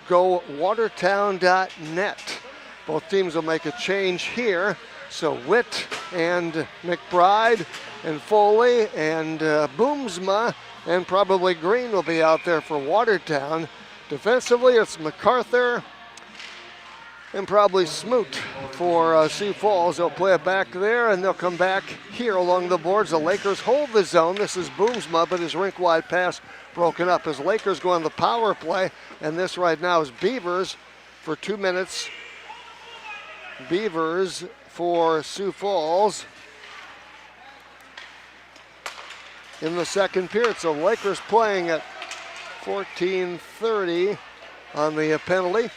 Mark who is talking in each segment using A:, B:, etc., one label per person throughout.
A: go Watertown.net. Both teams will make a change here. So Witt and McBride and Foley and Boomsma and probably Green will be out there for Watertown. Defensively, it's MacArthur and probably Smoot for Sioux Falls. They'll play it back there, and they'll come back here along the boards. The Lakers hold the zone. This is Boomsma, but his rink-wide pass broken up as Lakers go on the power play, and this right now is Beavers for 2 minutes. Beavers for Sioux Falls in the second period. So Lakers playing at 14:30 on the penalty.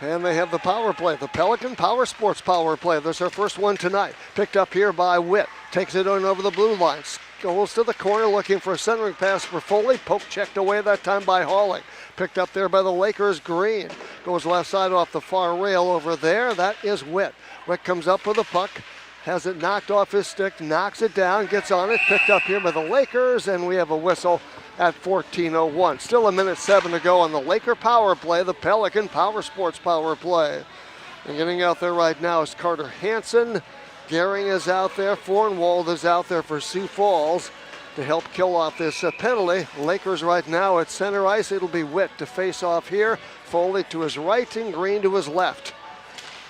A: And they have the power play, the Pelican Power Sports power play. This is our first one tonight. Picked up here by Witt. Takes it on over the blue line. Goes to the corner looking for a centering pass for Foley. Poke checked away that time by Hawley. Picked up there by the Lakers, Green. Goes left side off the far rail over there. That is Witt. Witt comes up with the puck. Has it knocked off his stick, knocks it down, gets on it. Picked up here by the Lakers, and we have a whistle at 14:01. Still 1:07 to go on the Laker power play, the Pelican Power Sports power play. And getting out there right now is Carter Hansen. Gehring is out there. Fornwald is out there for Sioux Falls to help kill off this penalty. Lakers right now at center ice. It'll be Witt to face off here. Foley to his right and Green to his left.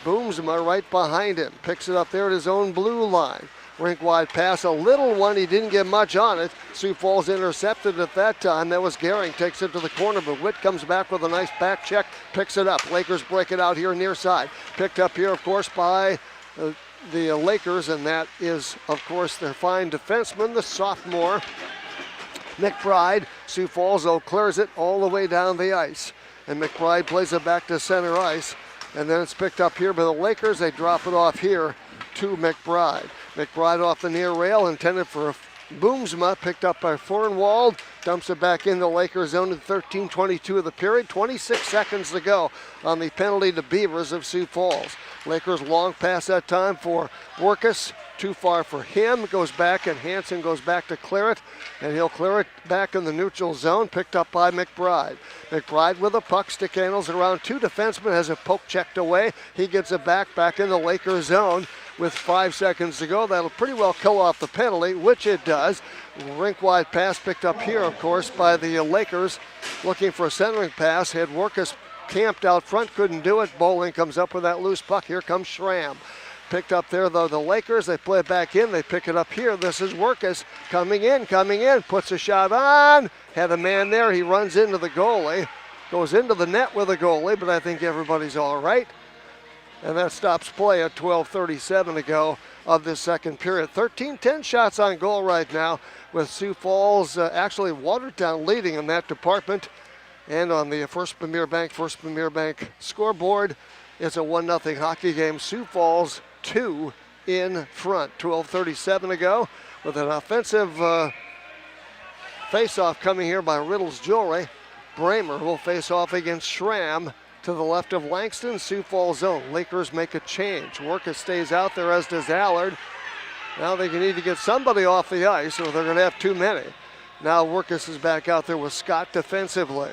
A: Boomsma right behind him. Picks it up there at his own blue line. Rink wide pass, a little one, he didn't get much on it. Sioux Falls intercepted at that time. That was Gehring, takes it to the corner, but Witt comes back with a nice back check, picks it up. Lakers break it out here near side. Picked up here, of course, by the Lakers, and that is, of course, their fine defenseman, the sophomore, McBride. Sioux Falls, though, clears it all the way down the ice. And McBride plays it back to center ice. And then it's picked up here by the Lakers. They drop it off here to McBride. McBride off the near rail, intended for a Boomsma, picked up by Fornwald, dumps it back in the Lakers zone at 13:22 of the period. 26 seconds to go on the penalty to Beavers of Sioux Falls. Lakers long pass that time for Workus. Too far for him. Goes back, and Hansen goes back to clear it, and he'll clear it back in the neutral zone, picked up by McBride. McBride with a puck, stick handles around two defensemen, has a poke checked away. He gets it back in the Lakers zone with 5 seconds to go. That'll pretty well kill off the penalty, which it does. Rink-wide pass picked up here, of course, by the Lakers, looking for a centering pass. Had Workus camped out front, couldn't do it. Bowling comes up with that loose puck. Here comes Schramm. Picked up there, though, the Lakers. They play it back in. They pick it up here. This is Workus coming in, puts a shot on. Had a man there. He runs into the goalie. Goes into the net with the goalie, but I think everybody's all right. And that stops play at 12:37 to go of this second period. 13-10 shots on goal right now, with Sioux Falls, actually Watertown leading in that department. And on the First Premier Bank scoreboard, it's a 1-0 hockey game. Sioux Falls 2 in front. 12:37 to go with an offensive face-off coming here by Riddle's Jewelry. Bramer will face off against Schramm to the left of Langston, Sioux Falls zone. Lakers make a change. Workus stays out there, as does Allard. Now they need to get somebody off the ice, or they're going to have too many. Now Workus is back out there with Scott defensively.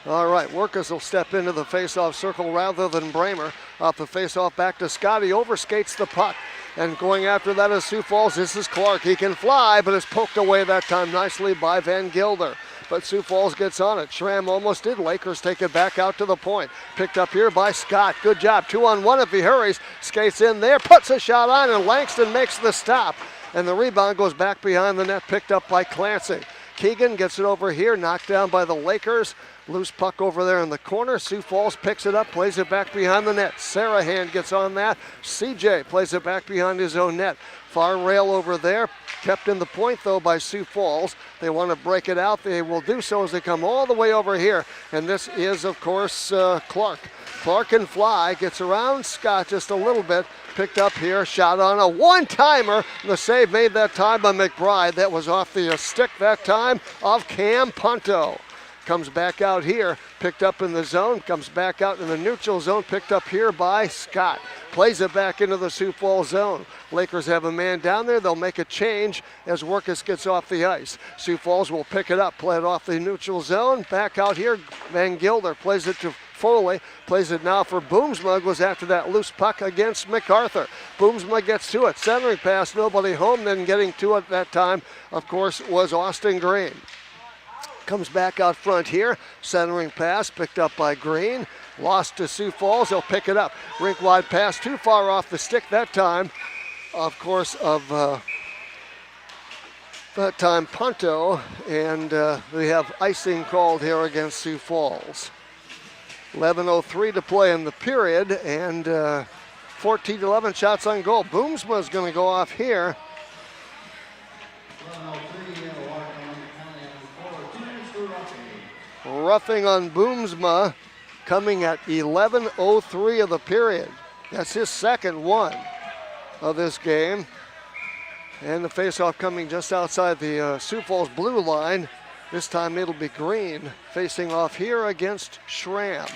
A: All right, Workus will step into the face-off circle rather than Bramer. Off the face-off back to Scott. He overskates the puck. And going after that is Sioux Falls. This is Clark. He can fly, but is poked away that time nicely by Van Gilder. But Sioux Falls gets on it. Schramm almost did. Lakers take it back out to the point. Picked up here by Scott. Good job. 2-on-1 if he hurries. Skates in there, puts a shot on, and Langston makes the stop. And the rebound goes back behind the net, picked up by Clancy. Keegan gets it over here, knocked down by the Lakers. Loose puck over there in the corner. Sioux Falls picks it up, plays it back behind the net. Sarahan gets on that. CJ plays it back behind his own net. Far rail over there. Kept in the point, though, by Sioux Falls. They want to break it out. They will do so as they come all the way over here. And this is, of course, Clark. Clark can fly. Gets around Scott just a little bit. Picked up here. Shot on a one-timer. The save made that time by McBride. That was off the stick that time of Cam Punto. comes back out here, picked up in the zone, comes back out in the neutral zone, picked up here by Scott. Plays it back into the Sioux Falls zone. Lakers have a man down there. They'll make a change as Workus gets off the ice. Sioux Falls will pick it up, play it off the neutral zone. Back out here, Van Gilder plays it to Foley, plays it now for Boomsma, goes after that loose puck against MacArthur. Boomsma gets to it, centering pass, nobody home, then getting to it that time, of course, was Austin Green. Comes back out front here, centering pass picked up by Green, lost to Sioux Falls, they'll pick it up. Rink wide pass, too far off the stick that time, of course, of that time Punto, and we have icing called here against Sioux Falls. 11:03 to play in the period, and 14-11 shots on goal. Boomsma's going to go off here. Roughing on Boomsma coming at 11:03 of the period. That's his second one of this game. And the faceoff coming just outside the Sioux Falls blue line. This time it'll be Green facing off here against Schramm.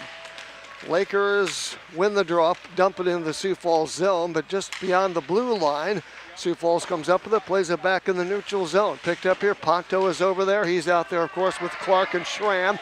A: Lakers win the draw, dump it in the Sioux Falls zone, but just beyond the blue line, Sioux Falls comes up with it, plays it back in the neutral zone. Picked up here, Ponto is over there. He's out there, of course, with Clark and Schramm.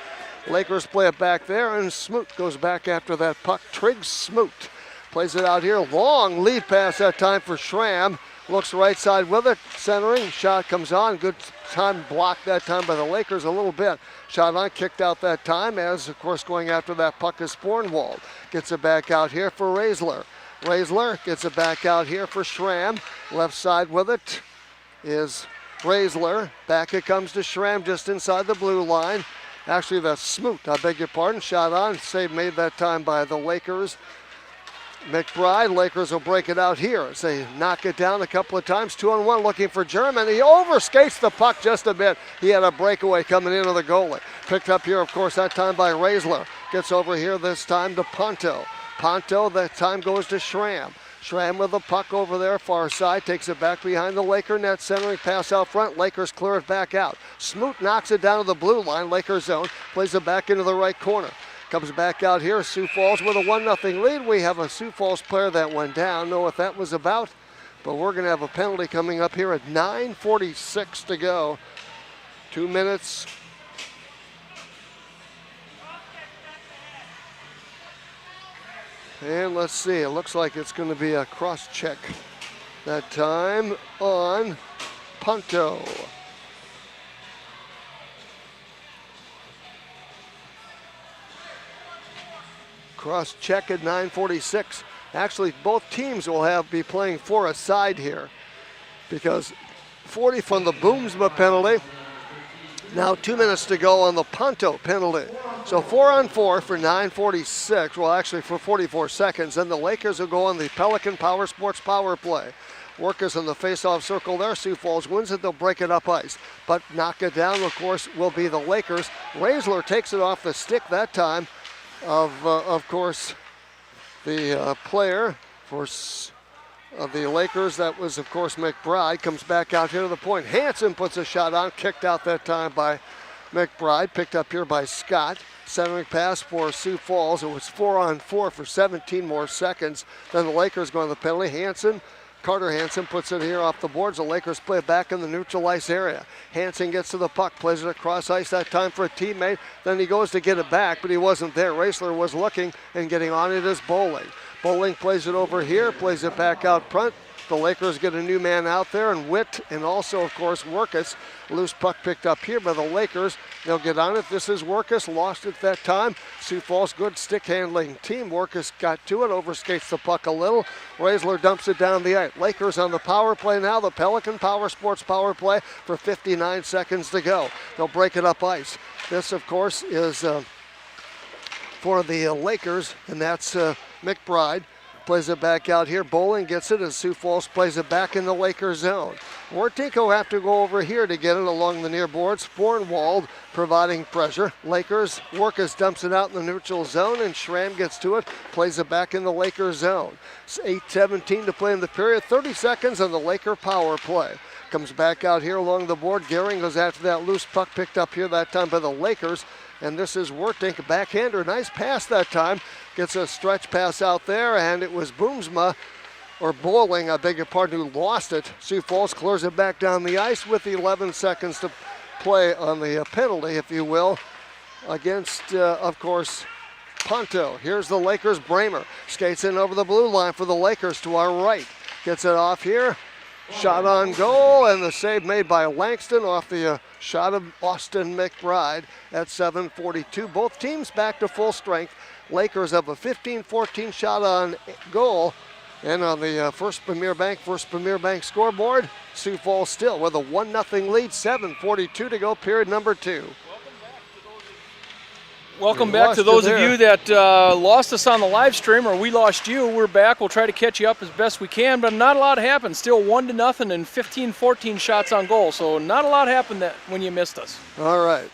A: Lakers play it back there, and Smoot goes back after that puck. Triggs Smoot plays it out here. Long lead pass that time for Schramm. Looks right side with it, centering, shot comes on, good time blocked that time by the Lakers a little bit. Shot on, kicked out that time as, of course, going after that puck is Spornwald. Gets it back out here for Raisler. Raisler gets it back out here for Schramm. Left side with it is Raisler. Back it comes to Schramm just inside the blue line. Actually, that's Smoot, I beg your pardon. Shot on, save made that time by the Lakers. McBride, Lakers will break it out here as they knock it down a couple of times. 2-on-1 looking for German. He overskates the puck just a bit. He had a breakaway coming into the goalie. Picked up here, of course, that time by Raisler. Gets over here this time to Ponto. Ponto, that time goes to Schramm. Schramm with the puck over there, far side, takes it back behind the Laker net, centering pass out front. Lakers clear it back out. Smoot knocks it down to the blue line, Lakers zone, plays it back into the right corner. Comes back out here, Sioux Falls with a 1-0 lead. We have a Sioux Falls player that went down. Know what that was about, but we're going to have a penalty coming up here at 9:46 to go. 2 minutes. And let's see, it looks like it's going to be a cross check that time on Punto. Cross check at 9:46. Actually, both teams will be playing for a side here because 40 from the Boomsma penalty. Now 2 minutes to go on the Punto penalty. So 4-on-4 for 9:46. Well, actually for 44 seconds. Then the Lakers will go on the Pelican Power Sports power play. Workers in the face-off circle there. Sioux Falls wins it. They'll break it up ice. But knock it down, of course, will be the Lakers. Raisler takes it off the stick that time. Of course, the player for the Lakers, that was, of course, McBride, comes back out here to the point. Hansen puts a shot on, kicked out that time by McBride, picked up here by Scott. Centering pass for Sioux Falls. It was 4-on-4 for 17 more seconds. Then the Lakers go on the penalty. Carter Hansen puts it here off the boards. The Lakers play it back in the neutral ice area. Hansen gets to the puck, plays it across ice that time for a teammate. Then he goes to get it back, but he wasn't there. Raisler was looking and getting on it as Bowling. Bowling plays it over here, plays it back out front. The Lakers get a new man out there, and Witt, and also, of course, Workus. Loose puck picked up here by the Lakers. They'll get on it. This is Workus, lost it that time. Sioux Falls, good stick handling team. Workus got to it, overskates the puck a little. Raisler dumps it down the ice. Lakers on the power play now, the Pelican Power Sports power play for 59 seconds to go. They'll break it up ice. This, of course, is for the Lakers, and that's McBride. Plays it back out here. Bowling gets it as Sioux Falls plays it back in the Lakers zone. Wartinko have to go over here to get it along the near boards. Spornwald providing pressure. Lakers, Workus dumps it out in the neutral zone, and Schramm gets to it, plays it back in the Lakers zone. It's 8:17 to play in the period. 30 seconds on the Laker power play. Comes back out here along the board. Gehring goes after that loose puck picked up here that time by the Lakers. And this is Wertink, a backhander. Nice pass that time. Gets a stretch pass out there, and it was Boomsma, or Bowling, I beg your pardon, who lost it. Sioux Falls clears it back down the ice with 11 seconds to play on the penalty, if you will, against, of course, Ponto. Here's the Lakers' Bramer. Skates in over the blue line for the Lakers to our right. Gets it off here. Shot on goal, and the save made by Langston off the shot of Austin McBride at 7:42. Both teams back to full strength. Lakers have a 15-14 shot on goal. And on the First Premier Bank scoreboard, Sioux Falls still with a 1-0 lead, 7:42 to go, period number 2.
B: Welcome back to those of you that lost us on the live stream, or we lost you. We're back. We'll try to catch you up as best we can, but not a lot happened. Still 1-0 and 15-14 shots on goal, so not a lot happened when you missed us.
A: All right.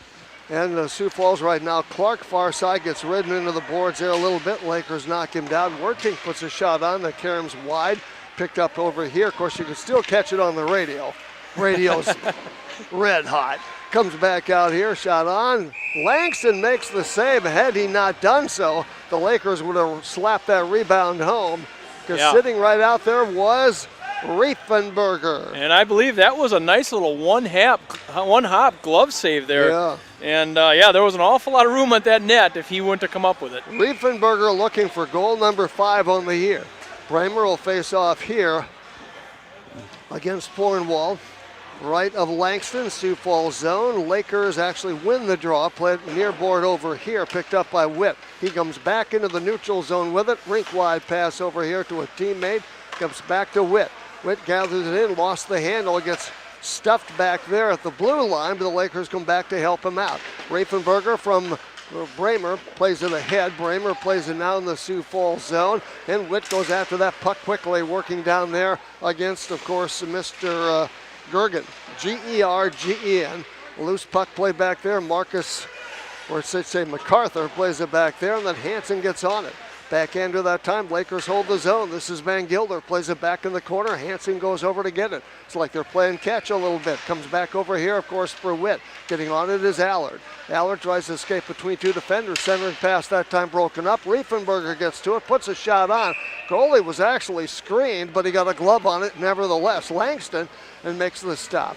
A: And Sioux Falls right now, Clark far side gets ridden into the boards there a little bit. Lakers knock him down. Wertink puts a shot on. The Karam's wide. Picked up over here. Of course, you can still catch it on the radio. Radio's red hot. Comes back out here. Shot on. Langston makes the save. Had he not done so, the Lakers would have slapped that rebound home. Because sitting right out there was Riefenberger.
B: And I believe that was a nice little one-hop glove save there.
A: Yeah.
B: And, there was an awful lot of room at that net if he wouldn't have come up with it.
A: Riefenberger looking for goal number 5 on the year. Bramer will face off here against Fornwald. Right of Langston, Sioux Falls zone. Lakers actually win the draw. Played near board over here, picked up by Witt. He comes back into the neutral zone with it. Rink-wide pass over here to a teammate. Comes back to Witt. Witt gathers it in, lost the handle, gets stuffed back there at the blue line, but the Lakers come back to help him out. Riefenberger from Bramer plays it ahead. Bramer plays it now in the Sioux Falls zone, and Witt goes after that puck quickly, working down there against, of course, Mr. Gergen. Gergen. Loose puck play back there. Marcus, or should say MacArthur, plays it back there, and then Hansen gets on it. Backhander that time, Lakers hold the zone. This is Van Gilder, plays it back in the corner. Hansen goes over to get it. It's like they're playing catch a little bit. Comes back over here, of course, for Witt. Getting on it is Allard. Allard tries to escape between two defenders. Centering pass that time broken up. Riefenberger gets to it, puts a shot on. Goalie was actually screened, but he got a glove on it nevertheless. Langston and makes the stop.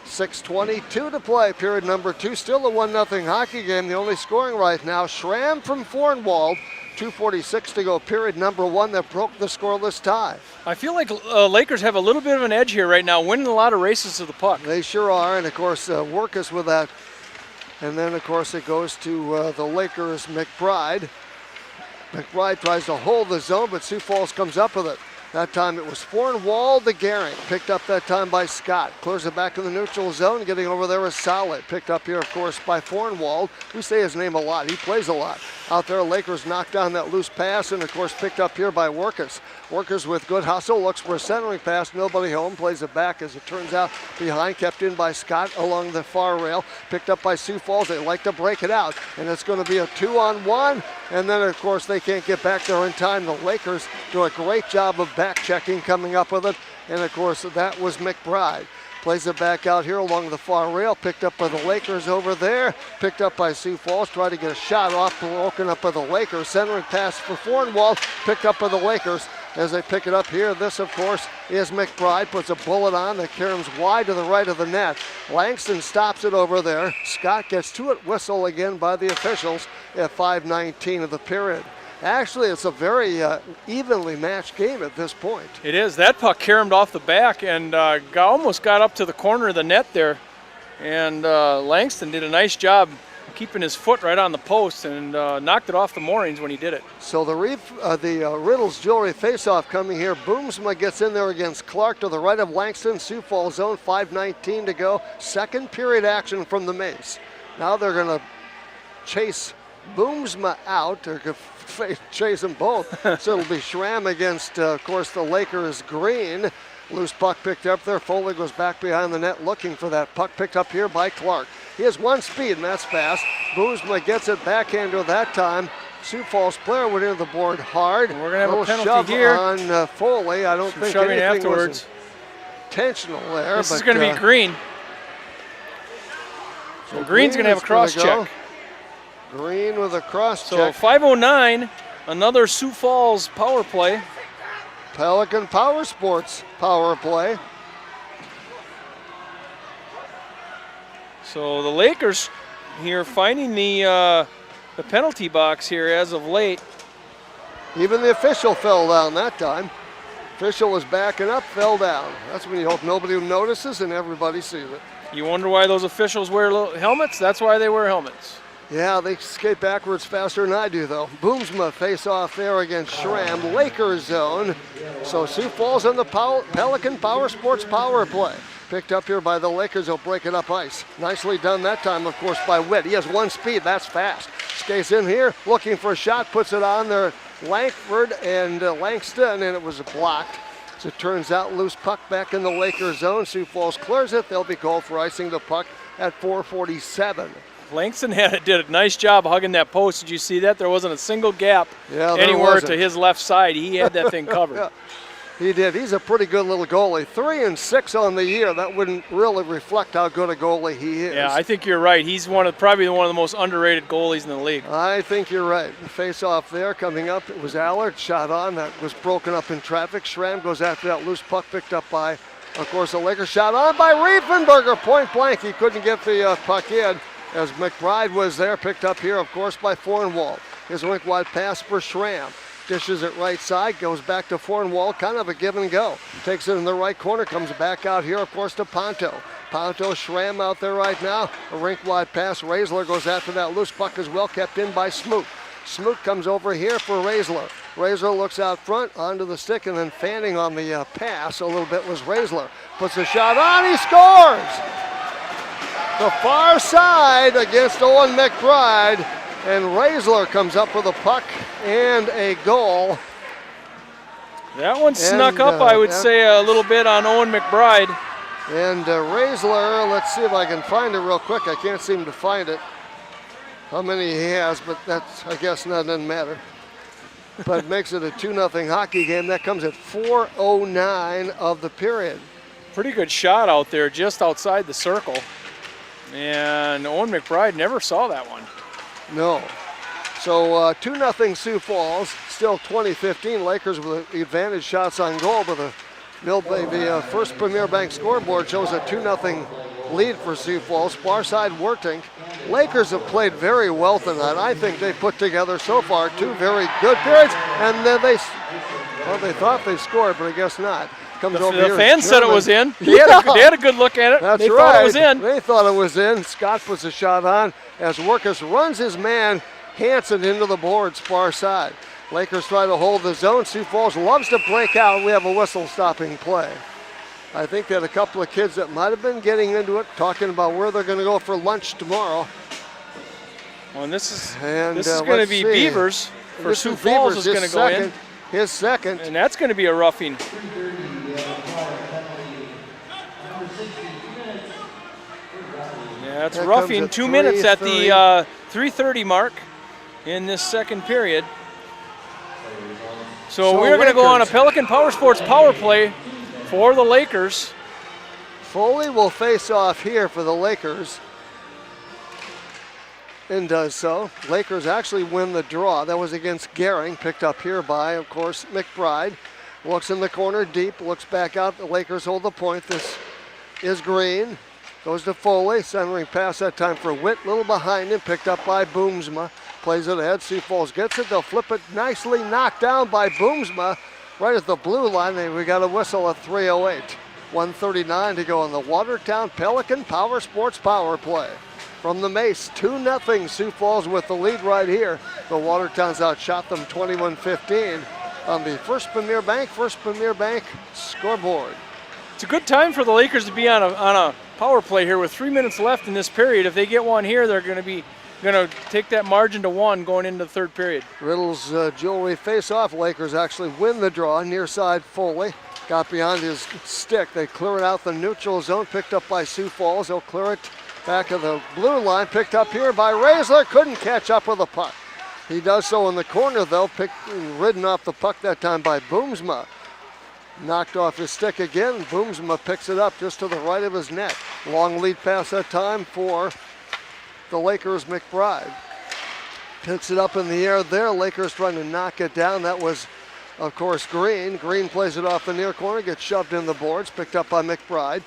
A: 6:22 to play, period number 2. Still a 1-0 hockey game. The only scoring right now, Schramm from Fornwald. 2:46 to go, period number 1, that broke the scoreless tie.
B: I feel like Lakers have a little bit of an edge here right now, winning a lot of races to the puck.
A: They sure are, and of course, Workus with that. And then, of course, it goes to the Lakers' McBride. McBride tries to hold the zone, but Sioux Falls comes up with it. That time it was Fornwald to Gehring. Picked up that time by Scott. Clears it back in the neutral zone. Getting over there is Solid. Picked up here, of course, by Fornwald. We say his name a lot. He plays a lot. Out there, Lakers knocked down that loose pass, and, of course, picked up here by Workus. Workus with good hustle. Looks for a centering pass. Nobody home. Plays it back, as it turns out, behind. Kept in by Scott along the far rail. Picked up by Sioux Falls. They like to break it out, and it's going to be a 2-on-1. And then, of course, they can't get back there in time. The Lakers do a great job of back checking, coming up with it. And, of course, that was McBride. Plays it back out here along the far rail. Picked up by the Lakers over there. Picked up by Sioux Falls. Tried to get a shot off, broken up by the Lakers. Centering pass for Fornwald. Picked up by the Lakers as they pick it up here. This, of course, is McBride. Puts a bullet on. The Karam's wide to the right of the net. Langston stops it over there. Scott gets to it. Whistle again by the officials at 5:19 of the period. Actually, it's a very evenly matched game at this point.
B: It is. That puck caromed off the back and almost got up to the corner of the net there. And Langston did a nice job keeping his foot right on the post and knocked it off the moorings when he did it.
A: So the Riddles Jewelry faceoff coming here. Boomsma gets in there against Clark to the right of Langston. Sioux Falls zone, 5:19 to go. Second period action from the Mace. Now they're going to chase Boomsma out, or chase them both. So it'll be Schramm against, of course, the Lakers' Green. Loose puck picked up there. Foley goes back behind the net looking for that puck, picked up here by Clark. He has one speed, and that's fast. Boomsma gets it backhander that time. Sioux Falls player went into the board hard.
B: We're going to have a penalty
A: shove
B: here
A: on Foley. I don't think anything afterwards was intentional there.
B: This is going to be Green. So Green's going to have a cross check.
A: Green with a cross
B: So
A: check.
B: 5:09, another Sioux Falls power play.
A: Pelican Power Sports power play.
B: So the Lakers here finding the penalty box here as of late.
A: Even the official fell down that time. Official was backing up, fell down. That's when you hope nobody notices and everybody sees it.
B: You wonder why those officials wear helmets? That's why they wear helmets.
A: Yeah, they skate backwards faster than I do, though. Boomsma face off there against Schramm. Lakers zone. So Sioux Falls on the Pelican Power Sports power play. Picked up here by the Lakers. They'll break it up ice. Nicely done that time, of course, by Witt. He has one speed. That's fast. Skates in here, looking for a shot, puts it on there. Langford and Langston, and it was blocked. As it turns out, loose puck back in the Lakers zone. Sioux Falls clears it. They'll be called for icing the puck at 4:47.
B: Langston did a nice job hugging that post. Did you see that? There wasn't a single gap anywhere to his left side. He had that thing covered.
A: Yeah, he did. He's a pretty good little goalie. 3-6 on the year. That wouldn't really reflect how good a goalie he is.
B: Yeah, I think you're right. He's probably one of the most underrated goalies in the league.
A: I think you're right. The face-off there coming up. It was Allard, shot on. That was broken up in traffic. Schramm goes after that loose puck picked up by, of course, the Lakers. Shot on by Riefenberger. Point blank. He couldn't get the puck in. As McBride was there, picked up here, of course, by Fornwald. His rink wide pass for Schramm. Dishes it right side, goes back to Fornwald, kind of a give and go. Takes it in the right corner, comes back out here, of course, to Ponto. Ponto, Schramm out there right now. A rink wide pass. Raisler goes after that loose puck as well, kept in by Smoot. Smoot comes over here for Raisler. Raisler looks out front, onto the stick, and then fanning on the pass a little bit was Raisler. Puts a shot on, he scores! The far side against Owen McBride, and Raisler comes up with a puck and a goal.
B: That one snuck up, I would say, a little bit on Owen McBride.
A: And Raisler, let's see if I can find it real quick. I can't seem to find it. How many he has, but that's, I guess, that doesn't matter. But makes it a 2-0 hockey game. That comes at 4:09 of the period.
B: Pretty good shot out there, just outside the circle. And Owen McBride never saw that one.
A: No. So 2-0 Sioux Falls, still 2015. Lakers with the advantage shots on goal, but the First Premier Bank scoreboard shows a 2-0 lead for Sioux Falls. Far side Wertink. Lakers have played very well tonight. I think they put together so far 2 very good periods, and then they thought they scored, but I guess not.
B: The fans said it was in. They had a good look at it.
A: That's
B: they
A: right.
B: thought it was in.
A: They thought it was in. Scott puts a shot on as Workus runs his man Hansen into the boards far side. Lakers try to hold the zone. Sioux Falls loves to break out. We have a whistle stopping play. I think that a couple of kids that might have been getting into it, talking about where they're going to go for lunch tomorrow.
B: Well, and this is going to be Beavers for Sioux Falls is going to go in.
A: His second.
B: And that's going to be a roughing. Yeah, it's roughing. 2 minutes at the 3:30 mark in this second period. So we're going to go on a Pelican Power Sports power play for the Lakers.
A: Foley will face off here for the Lakers and does so. Lakers actually win the draw. That was against Gehring, picked up here by, of course, McBride. Looks in the corner deep, looks back out. The Lakers hold the point. This is Green. Goes to Foley, centering pass that time for Witt. Little behind him, picked up by Boomsma. Plays it ahead. Sioux Falls gets it. They'll flip it nicely, knocked down by Boomsma. Right at the blue line, we got a whistle at 3:08. 1:39 to go on the Watertown Pelican Power Sports power play. From the Mace, 2-0 Sioux Falls with the lead right here. The Watertowns outshot them 21-15 on the First Premier Bank scoreboard.
B: It's a good time for the Lakers to be on a power play here with 3 minutes left in this period. If they get one here, they're going to take that margin to 1 going into the third period.
A: Riddle's jewelry face-off. Lakers actually win the draw. Near side Foley got beyond his stick. They clear it out the neutral zone, picked up by Sioux Falls. They'll clear it back of the blue line, picked up here by Raisler. Couldn't catch up with the puck. He does so in the corner though, ridden off the puck that time by Boomsma. Knocked off his stick again. Boomsma picks it up just to the right of his net. Long lead pass that time for the Lakers' McBride. Picks it up in the air there. Lakers trying to knock it down. That was, of course, Green. Green plays it off the near corner, gets shoved in the boards, picked up by McBride.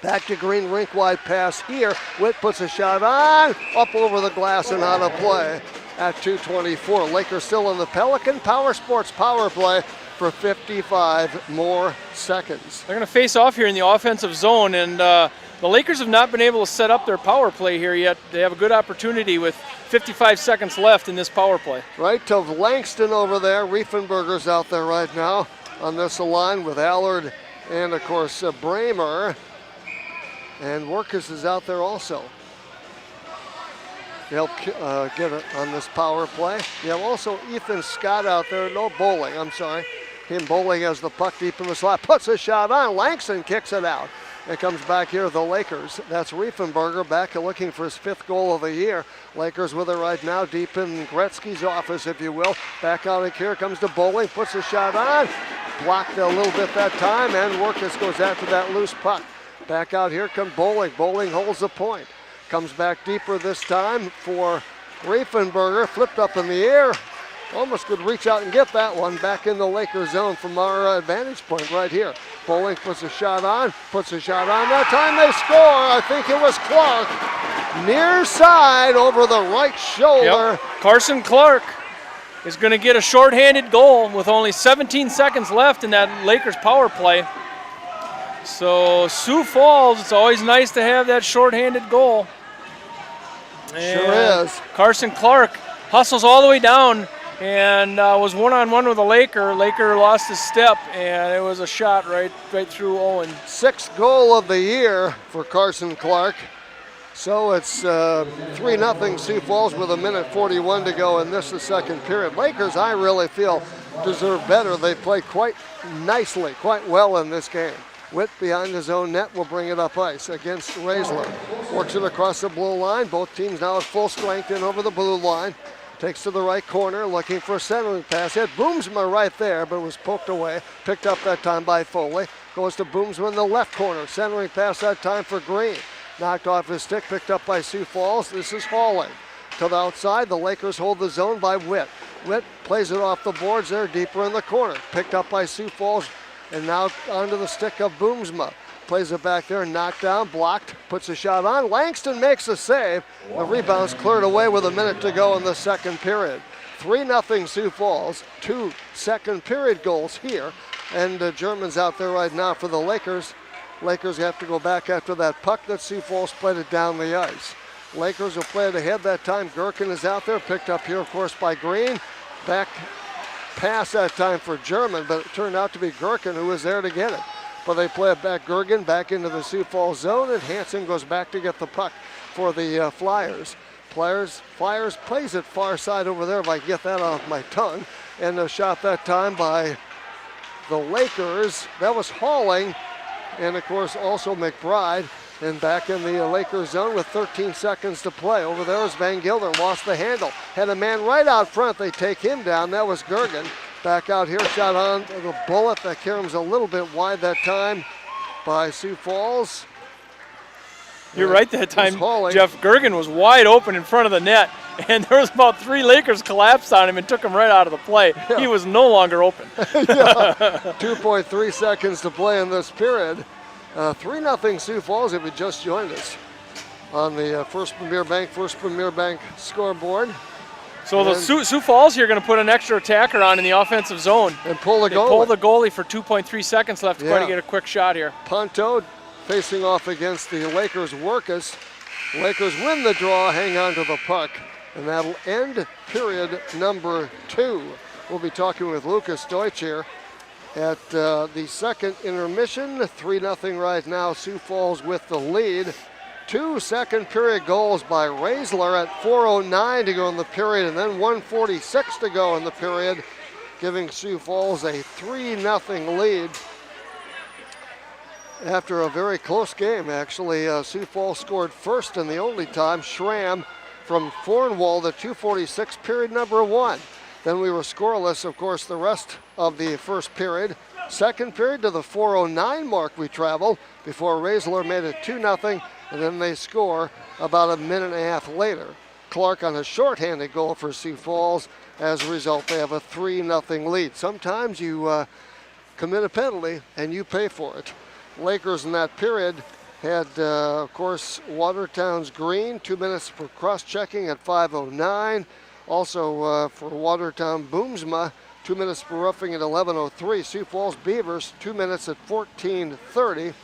A: Back to Green, rink wide pass here. Witt puts a shot on, up over the glass and out of play at 2:24. Lakers still in the Pelican Power Sports power play for 55 more seconds.
B: They're going to face off here in the offensive zone, and the Lakers have not been able to set up their power play here yet. They have a good opportunity with 55 seconds left in this power play. Right
A: to Langston over there. Riefenberger's out there right now on this line with Allard and, of course, Bramer. And Workus is out there also. They'll get it on this power play. You have also Ethan Scott out there. No, Bowling, I'm sorry. Him Bowling has the puck deep in the slot. Puts a shot on. Langston kicks it out. It comes back here, the Lakers. That's Riefenberger back looking for his 5th goal of the year. Lakers with it right now, deep in Gretzky's office, if you will. Back out of here comes to Bowling, puts a shot on. Blocked a little bit that time, and Workus goes after that loose puck. Back out here comes Bowling. Bowling holds the point. Comes back deeper this time for Riefenberger. Flipped up in the air. Almost could reach out and get that one back in the Lakers zone from our advantage point right here. Bowling puts a shot on. Puts a shot on. That time they score. I think it was Clark. Near side over the right shoulder.
B: Yep. Carson Clark is going to get a shorthanded goal with only 17 seconds left in that Lakers power play. So Sioux Falls, it's always nice to have that shorthanded goal. And
A: sure is.
B: Carson Clark hustles all the way down and was one-on-one with a Laker. Laker lost his step, and it was a shot right through Owen.
A: 6th goal of the year for Carson Clark. So it's 3-0 Sioux Falls with 1:41 to go in this, the second period. Lakers, I really feel, deserve better. They played quite nicely, quite well in this game. Witt behind his own net will bring it up ice against Raisler. Works it across the blue line. Both teams now at full strength in over the blue line. Takes to the right corner, looking for a centering pass. Had Boomsma right there, but it was poked away. Picked up that time by Foley. Goes to Boomsma in the left corner. Centering pass that time for Green. Knocked off his stick, picked up by Sioux Falls. This is Hawley. To the outside, the Lakers hold the zone by Witt. Witt plays it off the boards there, deeper in the corner. Picked up by Sioux Falls. And now onto the stick of Boomsma. Plays it back there, knocked down, blocked, puts a shot on. Langston makes a save. The rebound's cleared away with 1 minute to go in the second period. 3-0 Sioux Falls, 2 second period goals here. And the Germans out there right now for the Lakers. Lakers have to go back after that puck that Sioux Falls played it down the ice. Lakers will play it ahead that time. Gherkin is out there, picked up here, of course, by Green. Back pass that time for German, but it turned out to be Gherkin who was there to get it. But they play it back, Gergen back into the Sioux Falls zone, and Hansen goes back to get the puck for the Flyers. Flyers plays it far side over there, if I can get that off my tongue. And a shot that time by the Lakers. That was Halling, and of course also McBride. And back in the Lakers zone with 13 seconds to play. Over there is Van Gilder, lost the handle. Had a man right out front, they take him down. That was Gergen. Back out here, shot on the bullet. That carry was a little bit wide that time by Sioux Falls.
B: You're right that time, Jeff. Gergen was wide open in front of the net, and there was about 3 Lakers collapsed on him and took him right out of the play. Yeah. He was no longer open.
A: 2.3 seconds to play in this period. 3-0 Sioux Falls if you just joined us on the First Premier Bank scoreboard.
B: So the Sioux Falls here are going to put an extra attacker on in the offensive zone.
A: And pull the goalie.
B: Pull the goalie for 2.3 seconds left to try to get a quick shot here.
A: Ponto facing off against the Lakers' Workus. Lakers win the draw, hang on to the puck, and that'll end period number 2. We'll be talking with Lucas Deutsch here at the second intermission. 3-0 right now, Sioux Falls with the lead. 2 second period goals by Raisler at 4:09 to go in the period, and then 1:46 to go in the period, giving Sioux Falls a 3-0 lead. After a very close game, actually, Sioux Falls scored first and the only time. Schramm from Fornwall, the 2:46 period number 1. Then we were scoreless, of course, the rest of the first period. Second period to the 4:09 mark we traveled before Raisler made it 2-0, and then they score about a minute and a half later. Clark on a shorthanded goal for Sioux Falls. As a result, they have a 3-0 lead. Sometimes you commit a penalty and you pay for it. Lakers in that period had, of course, Watertown's Green, 2 minutes for cross-checking at 5:09. Also for Watertown, Boomsma, 2 minutes for roughing at 11:03. Sioux Falls Beavers, 2 minutes at 14:30.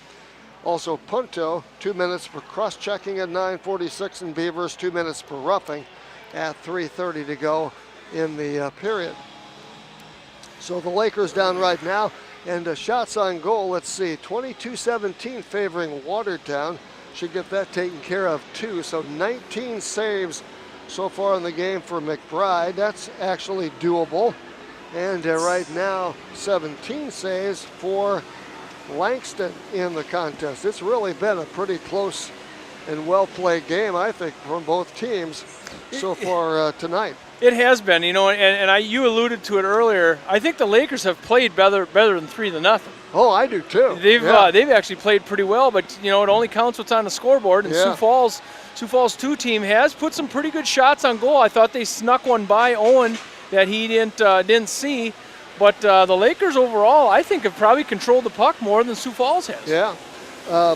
A: Also Punto, 2 minutes for cross-checking at 9:46, and Beavers 2 minutes for roughing at 3:30 to go in the period. So the Lakers down right now, and shots on goal, let's see, 22-17 favoring Watertown. Should get that taken care of too. So 19 saves so far in the game for McBride. That's actually doable. And right now, 17 saves for Langston in the contest. It's really been a pretty close and well-played game, I think, from both teams so far tonight.
B: It has been, you know, and you alluded to it earlier. I think the Lakers have played better than 3-0.
A: Oh, I do too.
B: They've actually played pretty well, but you know it only counts what's on the scoreboard. And Sioux Falls 2 team has put some pretty good shots on goal. I thought they snuck one by Owen that he didn't see, but the Lakers overall, I think, have probably controlled the puck more than Sioux Falls has.
A: Yeah.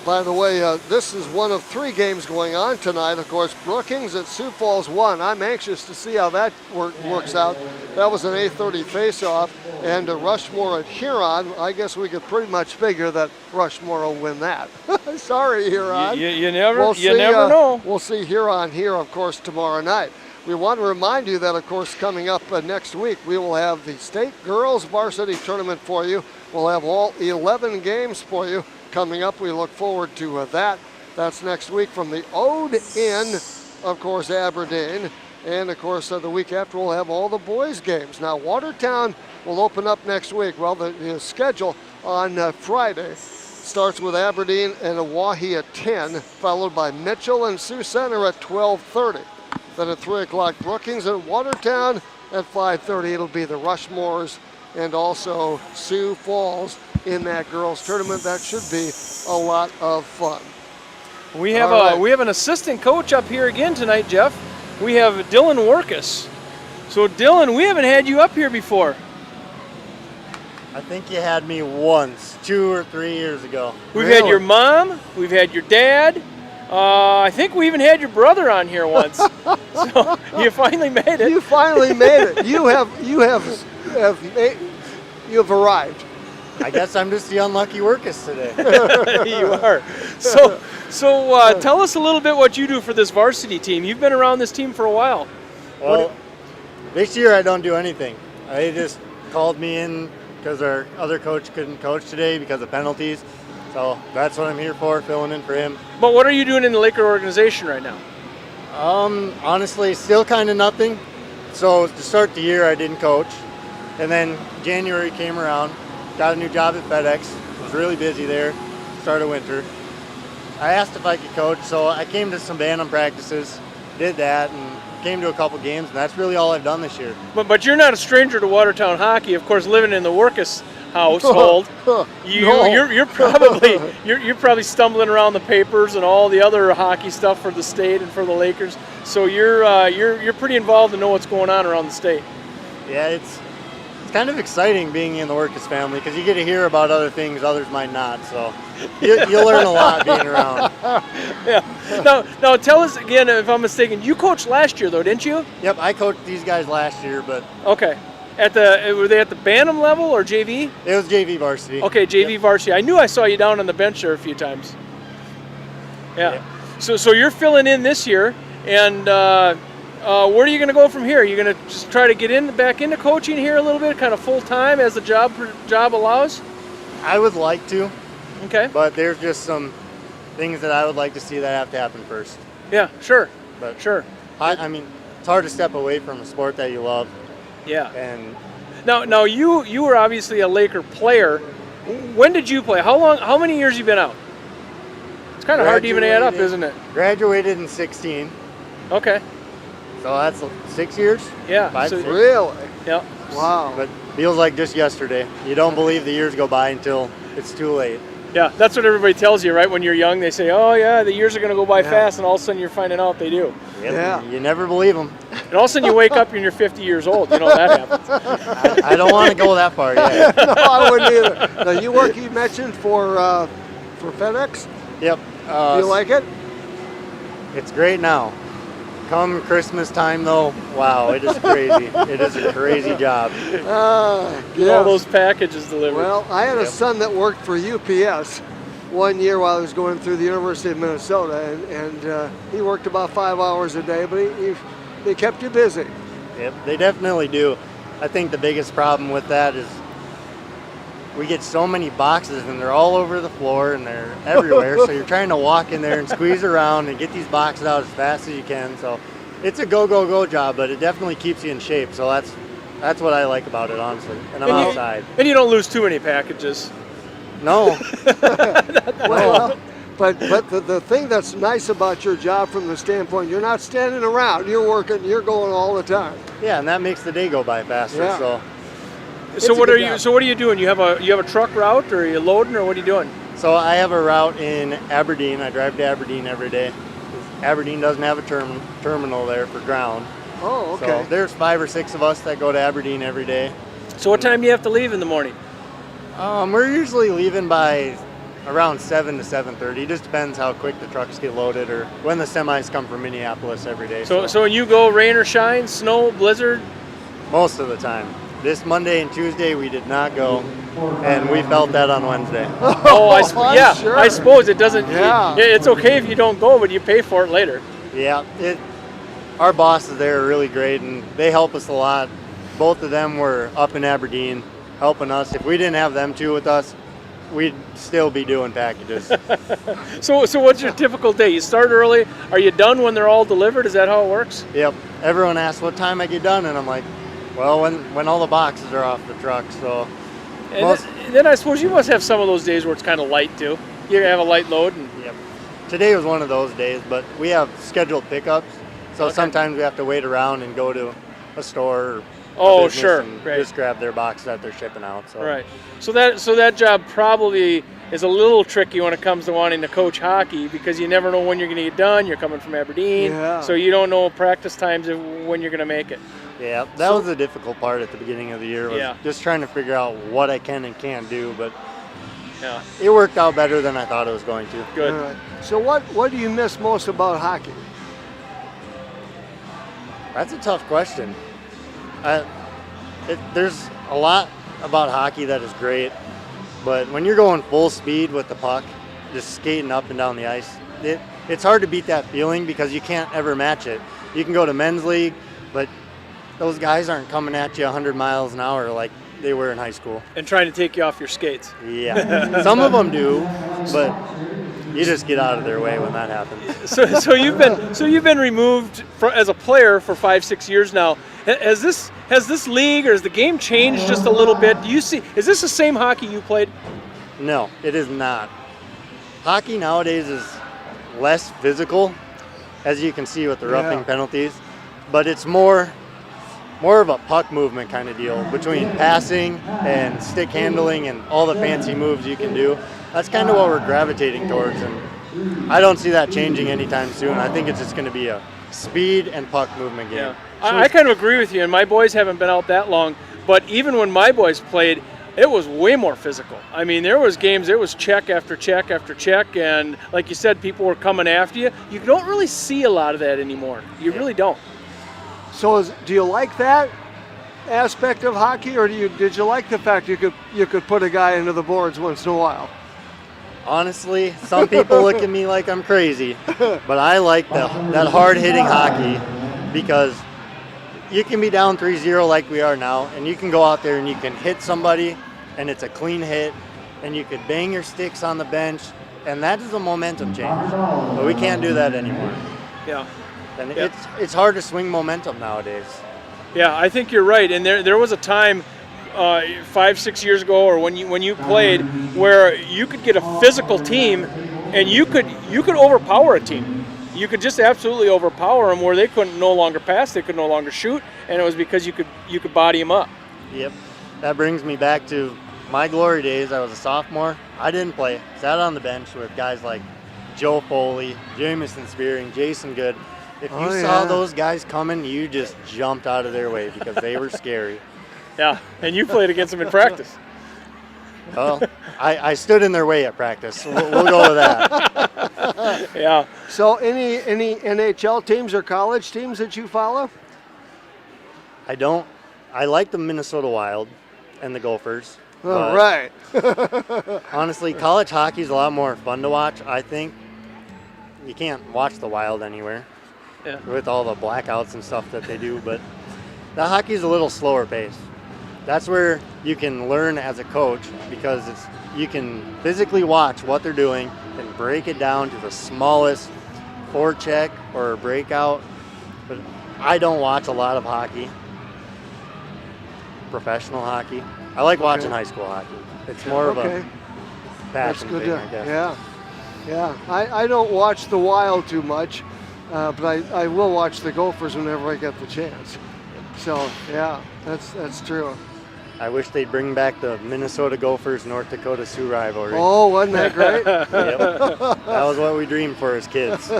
A: By the way, this is one of 3 games going on tonight. Of course, Brookings at Sioux Falls 1. I'm anxious to see how that works out. That was an 8:30 face-off. And Rushmore at Huron. I guess we could pretty much figure that Rushmore will win that. Sorry, Huron.
B: You never know.
A: We'll see Huron here, of course, tomorrow night. We want to remind you that, of course, coming up next week, we will have the State Girls Varsity Tournament for you. We'll have all 11 games for you coming up. We look forward to that. That's next week from the Ode Inn, of course, Aberdeen. And, of course, the week after we'll have all the boys' games. Now, Watertown will open up next week. Well, the schedule on Friday starts with Aberdeen and Oahe at 10, followed by Mitchell and Sioux Center at 12:30. Then at 3 o'clock, Brookings and Watertown. At 5:30, it'll be the Rushmores and also Sioux Falls in that girls' tournament. That should be a lot of fun.
B: We have an assistant coach up here again tonight, Jeff. We have Dylan Workus. So Dylan, we haven't had you up here before.
C: I think you had me once, 2 or 3 years ago.
B: We've had your mom, we've had your dad. I think we even had your brother on here once. So you finally made it.
A: You finally made it. You have arrived.
C: I guess I'm just the unlucky Workus today.
B: You are. So tell us a little bit what you do for this varsity team. You've been around this team for a while.
C: Well, this year I don't do anything. They just called me in because our other coach couldn't coach today because of penalties. So that's what I'm here for, filling in for him.
B: But what are you doing in the Laker organization right now?
C: Honestly, still kind of nothing. So to start the year, I didn't coach. And then January came around, got a new job at FedEx. Was really busy there, start of winter. I asked if I could coach, so I came to some Bantam practices, did that, and came to a couple games, and that's really all I've done this year.
B: But you're not a stranger to Watertown hockey, of course, living in the Workus household. You're probably stumbling around the papers and all the other hockey stuff for the state and for the Lakers. So you're pretty involved and know what's going on around the state.
C: Yeah, it's kind of exciting being in the Workus family because you get to hear about other things others might not. So you'll learn a lot being around.
B: Yeah. Now tell us again if I'm mistaken. You coached last year though, didn't you?
C: Yep, I coached these guys last year, but
B: okay. Were they at the Bantam level or JV?
C: It was JV varsity.
B: Okay, JV varsity. I knew I saw you down on the bench there a few times. Yeah. So you're filling in this year, and where are you going to go from here? Are you going to just try to get back into coaching here a little bit, kind of full time as the job allows?
C: I would like to.
B: Okay.
C: But there's just some things that I would like to see that have to happen first.
B: Yeah, sure.
C: But
B: sure.
C: I mean, it's hard to step away from a sport that you love.
B: Yeah.
C: And
B: now you were obviously a Laker player. When did you play? How many years you been out? It's kind of hard to even add up, isn't it?
C: Graduated in 16.
B: Okay.
C: So that's 6 years?
B: Yeah.
C: 5,
B: so,
C: 6.
A: Really?
B: Yeah.
A: Wow.
C: But feels like just yesterday. You don't believe the years go by until it's too late.
B: Yeah, that's what everybody tells you, right? When you're young, they say, oh, yeah, the years are going to go by fast, and all of a sudden you're finding out they do.
C: Yep.
A: Yeah.
C: You never believe them.
B: And all of a sudden you wake up and you're 50 years old. You know that happens.
C: I don't want to go that far yet.
A: No, I wouldn't either. Now, you mentioned for FedEx.
C: Yep.
A: Do you like it?
C: It's great now. Come Christmas time, though, wow, it is crazy. It is a crazy job.
B: Get all those packages delivered.
A: Well, I had a son that worked for UPS one year while I was going through the University of Minnesota, and he worked about 5 hours a day, but they kept you busy.
C: Yep, they definitely do. I think the biggest problem with that is we get so many boxes and they're all over the floor and they're everywhere. So you're trying to walk in there and squeeze around and get these boxes out as fast as you can. So it's a go job, but it definitely keeps you in shape. So that's what I like about it, honestly. And I'm outside.
B: And you don't lose too many packages.
C: No.
A: Well, but the thing that's nice about your job from the standpoint, you're not standing around. You're working. You're going all the time.
C: Yeah, and that makes the day go by faster.
A: Yeah.
B: So what are you doing? You have a truck route, or are you loading, or what are you doing?
C: So I have a route in Aberdeen. I drive to Aberdeen every day. Aberdeen doesn't have a terminal there for ground.
A: Oh, okay.
C: So there's 5 or 6 of us that go to Aberdeen every day.
B: So what time do you have to leave in the morning?
C: We're usually leaving by around 7 to 7:30. It just depends how quick the trucks get loaded or when the semis come from Minneapolis every day.
B: So when you go, rain or shine, snow, blizzard?
C: Most of the time. This Monday and Tuesday we did not go, and we felt that on Wednesday.
A: Sure.
B: I suppose it doesn't.
A: Yeah.
B: It's okay if you don't go, but you pay for it later.
C: Yeah, our bosses there are really great, and they help us a lot. Both of them were up in Aberdeen helping us. If we didn't have them two with us, we'd still be doing packages.
B: So what's your typical day? You start early. Are you done when they're all delivered? Is that how it works?
C: Yep. Everyone asks what time I get done, and I'm like, well, when all the boxes are off the truck. So.
B: And then I suppose you must have some of those days where it's kind of light too. You have a light load.
C: Yep. Today was one of those days, but we have scheduled pickups, so sometimes we have to wait around and go to a store. Or and just grab their box that they're shipping out. So.
B: Right. So that job probably is a little tricky when it comes to wanting to coach hockey, because you never know when you're going to get done. You're coming from Aberdeen, so you don't know practice times of when you're going to make it.
C: Yeah, that was the difficult part at the beginning of the year, was just trying to figure out what I can and can't do, but it worked out better than I thought it was going to.
B: Good.
A: All right. So what do you miss most about hockey?
C: That's a tough question. There's a lot about hockey that is great, but when you're going full speed with the puck, just skating up and down the ice, it's hard to beat that feeling because you can't ever match it. You can go to men's league, but those guys aren't coming at you 100 miles an hour like they were in high school.
B: And trying to take you off your skates.
C: Yeah, some of them do, but you just get out of their way when that happens.
B: So you've been removed as a player for 5-6 years now. Has this league, or has the game changed just a little bit? Is this the same hockey you played?
C: No, it is not. Hockey nowadays is less physical, as you can see with the roughing penalties, but it's more of a puck movement kind of deal between passing and stick handling and all the fancy moves you can do. That's kind of what we're gravitating towards, and I don't see that changing anytime soon. I think it's just going to be a speed and puck movement game.
B: Yeah. I kind of agree with you, and my boys haven't been out that long, but even when my boys played, it was way more physical. I mean, there was games, it was check after check after check, and like you said, people were coming after you. You don't really see a lot of that anymore. You really don't.
A: So do you like that aspect of hockey, or did you like the fact you could put a guy into the boards once in a while?
C: Honestly, some people look at me like I'm crazy, but I like that hard-hitting hockey, because you can be down 3-0 like we are now, and you can go out there and you can hit somebody, and it's a clean hit, and you could bang your sticks on the bench, and that is a momentum change. But we can't do that anymore.
B: Yeah.
C: And it's hard to swing momentum nowadays.
B: Yeah, I think you're right. And there was a time 5-6 years ago, or when you played, where you could get a physical team, and you could overpower a team. You could just absolutely overpower them, where they couldn't no longer pass, they could no longer shoot, and it was because you could body them up.
C: Yep. That brings me back to my glory days, I was a sophomore. I didn't play. Sat on the bench with guys like Joe Foley, Jamison Spearing, Jason Good. If you saw those guys coming, you just jumped out of their way because they were scary.
B: Yeah, and you played against them in practice.
C: Well, I stood in their way at practice. We'll go with that.
B: Yeah.
A: So any NHL teams or college teams that you follow?
C: I don't. I like the Minnesota Wild and the Gophers.
A: Oh, right.
C: Honestly, college hockey is a lot more fun to watch, I think. You can't watch the Wild anywhere with all the blackouts and stuff that they do, but the hockey is a little slower pace. That's where you can learn as a coach because you can physically watch what they're doing and break it down to the smallest forecheck or breakout. But I don't watch a lot of hockey, professional hockey. I like watching high school hockey. It's more of a passion thing, I guess.
A: Yeah. I don't watch the Wild too much, but I will watch the Gophers whenever I get the chance. So, yeah, that's true.
C: I wish they'd bring back the Minnesota Gophers, North Dakota Sioux rivalry.
A: Oh, wasn't that great?
C: Yep. That was what we dreamed for as kids.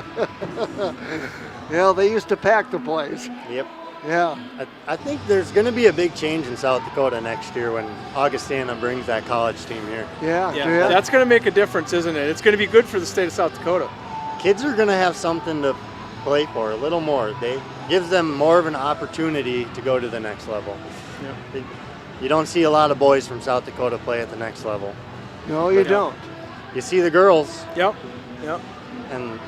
A: Yeah, they used to pack the place.
C: Yep.
A: Yeah.
C: I think there's going to be a big change in South Dakota next year when Augustana brings that college team here.
A: Yeah.
B: That's going to make a difference, isn't it? It's going to be good for the state of South Dakota.
C: Kids are going to have something to play for, a little more. They gives them more of an opportunity to go to the next level.
B: Yep.
C: You don't see a lot of boys from South Dakota play at the next level.
A: No, you don't.
C: You see the girls.
B: Yep.
C: And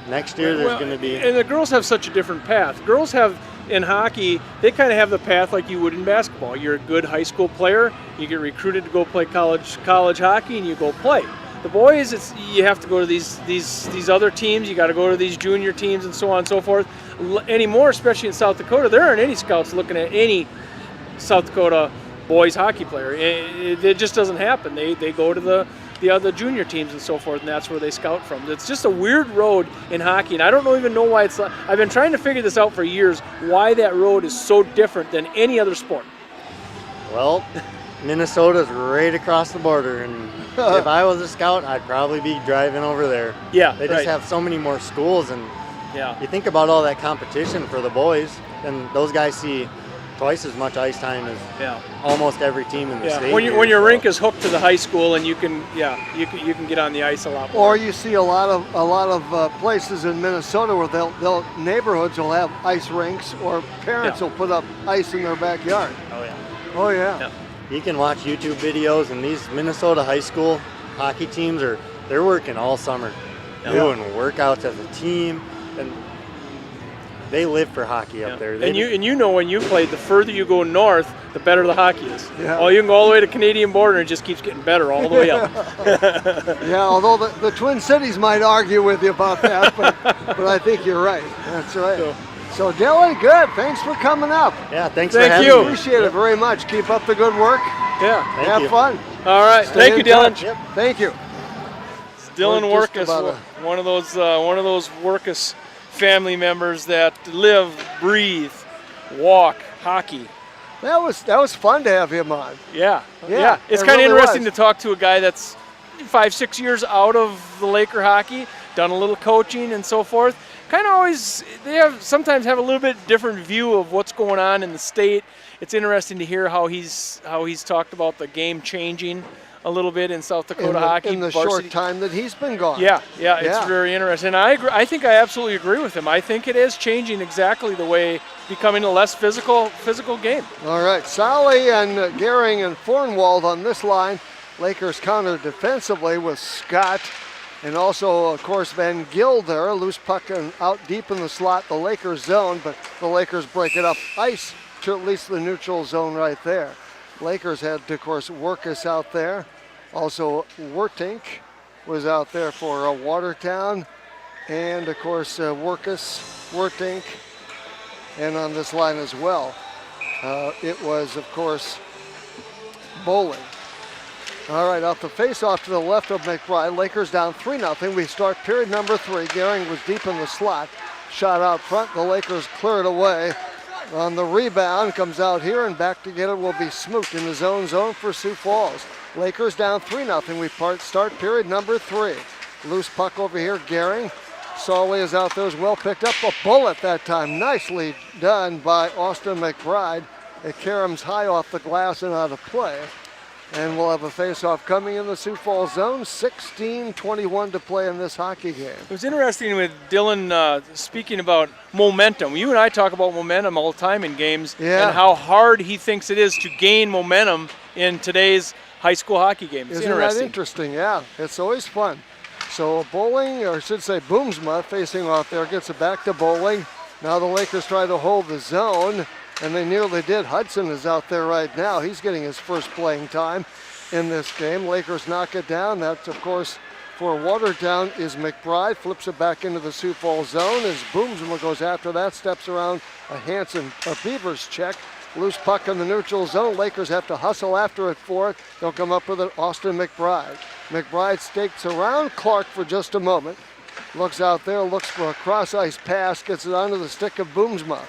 C: next year there's going to be...
B: And the girls have such a different path. Girls have, in hockey, they kind of have the path like you would in basketball. You're a good high school player, you get recruited to go play college hockey, and you go play. The boys, you have to go to these other teams. You got to go to these junior teams and so on and so forth. Anymore, especially in South Dakota, there aren't any scouts looking at any South Dakota boys hockey player. It just doesn't happen. They go to the other junior teams and so forth, and that's where they scout from. It's just a weird road in hockey, and I don't even know why it's. I've been trying to figure this out for years. Why that road is so different than any other sport.
C: Well, Minnesota's right across the border, and if I was a scout, I'd probably be driving over there.
B: Yeah,
C: they just have so many more schools, and you think about all that competition for the boys, and those guys see twice as much ice time as almost every team in the state.
B: When your rink is hooked to the high school, and you can get on the ice a lot more.
A: Or you see a lot of places in Minnesota where they'll neighborhoods will have ice rinks, or parents will put up ice in their backyard. Oh yeah.
C: You can watch YouTube videos, and these Minnesota high school hockey teams they're working all summer, doing workouts as a team, and they live for hockey up there.
B: And you know when you played, the further you go north, the better the hockey is.
A: Yeah.
B: Oh, you can go all the way to Canadian border, and it just keeps getting better all the way up.
A: Yeah, although the Twin Cities might argue with you about that, but I think you're right. That's right. So Dylan, good. Thanks for coming up.
C: Yeah, thanks for having me.
A: Appreciate it very much. Keep up the good work.
B: Yeah.
A: Have fun.
B: All right. Thank you, Dylan.
A: Yep. Thank you.
B: It's Dylan Workus, one of those Workus family members that live, breathe, walk hockey.
A: That was fun to have him on.
B: Yeah. It's kind of interesting to talk to a guy that's 5-6 years out of the Laker hockey, done a little coaching and so forth. Kind of always, sometimes have a little bit different view of what's going on in the state. It's interesting to hear how he's talked about the game changing a little bit in South Dakota hockey
A: in the short time that he's been gone.
B: Yeah, it's very interesting. And I agree. I think I absolutely agree with him. I think it is changing exactly the way, becoming a less physical game.
A: All right, Solly and Gehring and Fornwald on this line. Lakers counter defensively with Scott. And also, of course, Van Gil there, loose puck and out deep in the slot, the Lakers zone, but the Lakers break it up ice to at least the neutral zone right there. Lakers had, of course, Workus out there. Also, Wertink was out there for Watertown. And, of course, Workus, Wertink, and on this line as well. It was, of course, Bowling. All right, off the face-off to the left of McBride. Lakers down 3-0. We start period number 3. Gehring was deep in the slot. Shot out front. The Lakers clear it away. On the rebound, comes out here and back to get it will be Smoot in his own zone for Sioux Falls. Lakers down 3-0. We start period number 3. Loose puck over here, Gehring. Solway is out there as well, picked up a bullet that time. Nicely done by Austin McBride. It caroms high off the glass and out of play. And we'll have a face-off coming in the Sioux Falls zone. 16:21 to play in this hockey game.
B: It was interesting with Dylan speaking about momentum. You and I talk about momentum all the time in games and how hard he thinks it is to gain momentum in today's high school hockey game. It's
A: Isn't that interesting? Yeah, it's always fun. So Bowling, or I should say Boomsma, facing off there, gets it back to Bowling. Now the Lakers try to hold the zone, and they nearly did. Hudson is out there right now. He's getting his first playing time in this game. Lakers knock it down. That's, of course, for Watertown is McBride. Flips it back into the Sioux Falls zone as Boomsma goes after that. Steps around a Beavers check. Loose puck in the neutral zone. Lakers have to hustle after it for it. They'll come up with it. Austin McBride. McBride stakes around Clark for just a moment. Looks out there, looks for a cross-ice pass, gets it onto the stick of Boomsma.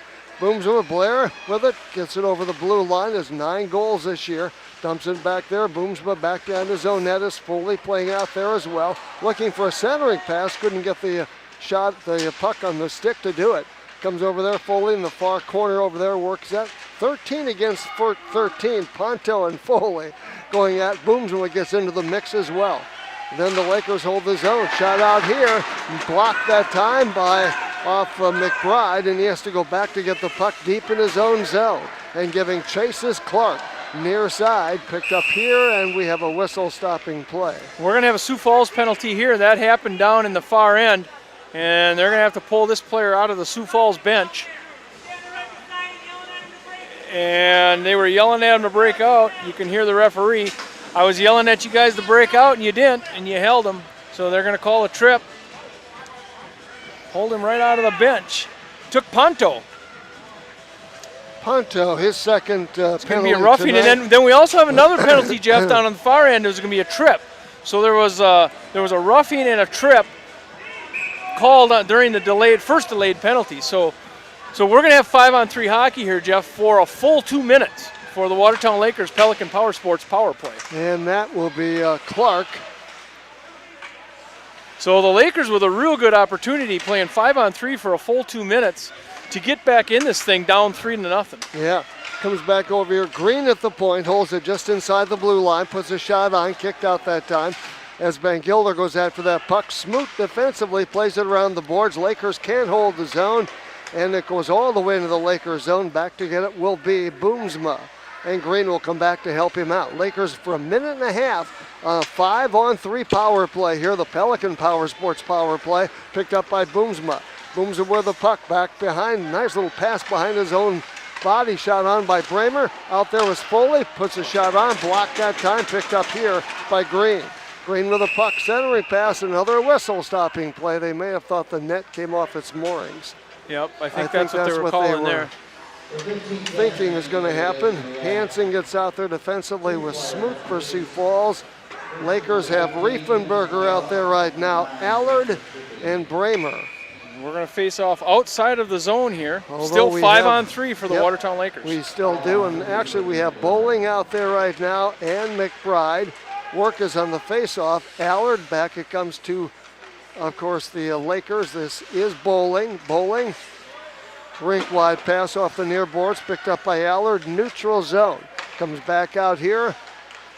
A: Boomsma, Blair with it, gets it over the blue line. Has 9 goals this year. Dumps it back there. Boomsma back down to zone net. Is Foley playing out there as well. Looking for a centering pass. Couldn't get the the puck on the stick to do it. Comes over there, Foley in the far corner over there, works that. 13 against 13, Ponto and Foley going at Boomsma, gets into the mix as well. Then the Lakers hold the zone. Shot out here, blocked that time off McBride, and he has to go back to get the puck deep in his own zone. And giving chase is Clark. Near side, picked up here, and we have a whistle stopping play.
B: We're going to have a Sioux Falls penalty here. That happened down in the far end, and they're going to have to pull this player out of the Sioux Falls bench. And they were yelling at him to break out. You can hear the referee. I was yelling at you guys to break out, and you didn't, and you held him. So they're going to call a trip. Pulled him right out of the bench. Took Ponto.
A: Ponto, his second penalty.
B: It's going to be a roughing,
A: tonight.
B: and then we also have another penalty, Jeff, down on the far end. There's going to be a trip. So there was a roughing and a trip called during the first delayed penalty. So we're going to have 5-on-3 hockey here, Jeff, for a full 2 minutes for the Watertown Lakers Pelican Power Sports power play.
A: And that will be Clark.
B: So the Lakers with a real good opportunity playing 5-on-3 for a full 2 minutes to get back in this thing down 3-0.
A: Yeah, comes back over here. Green at the point, holds it just inside the blue line, puts a shot on, kicked out that time. As Van Gilder goes after that puck. Smoot defensively plays it around the boards. Lakers can't hold the zone, and it goes all the way into the Lakers zone. Back to get it will be Boomsma, and Green will come back to help him out. Lakers for a minute and a half on a 5-on-3 power play here. The Pelican Power Sports power play picked up by Boomsma. Boomsma with the puck back behind. Nice little pass behind his own body. Shot on by Bramer. Out there was Foley. Puts a shot on. Blocked that time. Picked up here by Green. Green with a puck. Centering pass. Another whistle stopping play. They may have thought the net came off its moorings.
B: Yep, I think that's what they were calling there.
A: Thinking is going to happen. Hansen gets out there defensively with Smoot for Sioux Falls. Lakers have Riefenberger out there right now. Allard and Bramer.
B: We're going to face off outside of the zone here. Still 5-on-3 for the Watertown Lakers.
A: We still do, and actually we have Bowling out there right now and McBride. Work is on the face-off. Allard back. It comes to, of course, the Lakers. This is Bowling. Bowling, rink-wide pass off the near boards, picked up by Allard. Neutral zone. Comes back out here.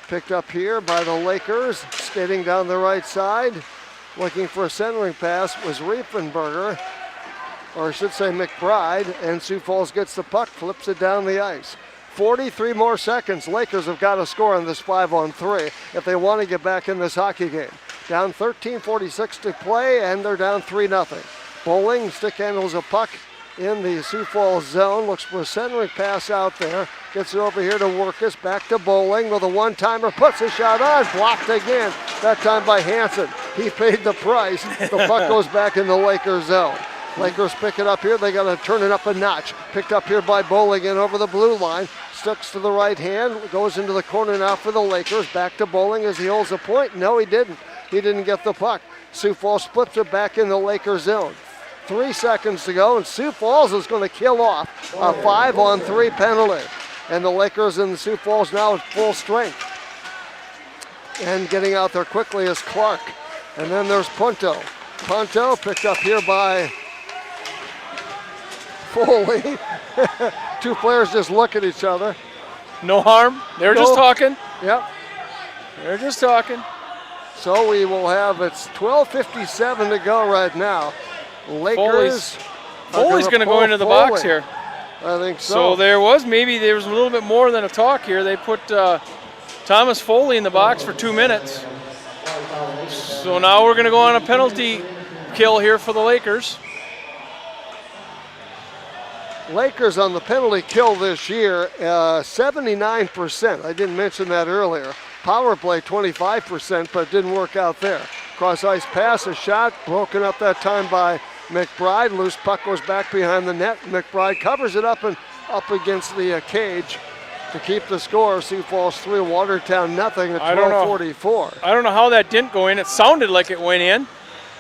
A: Picked up here by the Lakers. Skating down the right side. Looking for a centering pass was Riefenberger, or I should say McBride, and Sioux Falls gets the puck, flips it down the ice. 43 more seconds. Lakers have got to score on this 5-on-3 if they want to get back in this hockey game. Down 13:46 to play, and they're down 3-0. Bowling stick handles a puck in the Sioux Falls zone, looks for a centering pass out there, gets it over here to Workus, back to Bowling with a one-timer, puts a shot on, blocked again, that time by Hansen. He paid the price. The puck goes back in the Lakers zone. Lakers pick it up here, they got to turn it up a notch. Picked up here by Bowling and over the blue line, sticks to the right hand, goes into the corner now for the Lakers, back to Bowling as he holds the point. No, he didn't. He didn't get the puck. Sioux Falls splits it back in the Lakers zone. 3 seconds to go, and Sioux Falls is going to kill off a 5-on-3 penalty. And the Lakers in Sioux Falls now at full strength. And getting out there quickly is Clark. And then there's Punto. Punto picked up here by Foley. Two players just look at each other.
B: No harm. They're just talking.
A: Yep.
B: They're just talking.
A: So we will have, it's 12:57 to go right now. Lakers.
B: Foley's going to go into the box here.
A: I think so.
B: So there was a little bit more than a talk here. They put Thomas Foley in the box for 2 minutes. So now we're going to go on a penalty kill here for the Lakers.
A: Lakers on the penalty kill this year, 79%. I didn't mention that earlier. Power play 25%, but it didn't work out there. Cross ice pass, a shot, broken up that time by McBride. Loose puck goes back behind the net. McBride covers it up and up against the cage to keep the score. Sioux Falls 3, Watertown nothing at 12:44.
B: I don't know how that didn't go in. It sounded like it went in.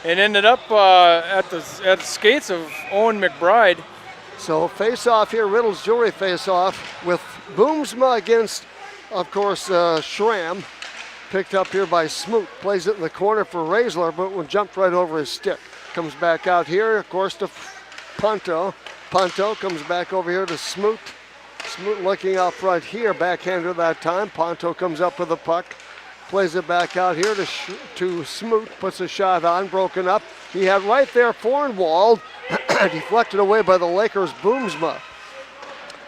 B: It ended up at the skates of Owen McBride.
A: So face-off here, Riddle's Jewelry face-off with Boomsma against, of course, Schramm. Picked up here by Smoot. Plays it in the corner for Raisler, but jumped right over his stick. Comes back out here, of course, to Punto. Punto comes back over here to Smoot. Smoot looking out front here, backhander that time. Ponto comes up with the puck, plays it back out here to Smoot, puts a shot on, broken up. He had right there Fornwald, deflected away by the Lakers' Boomsma.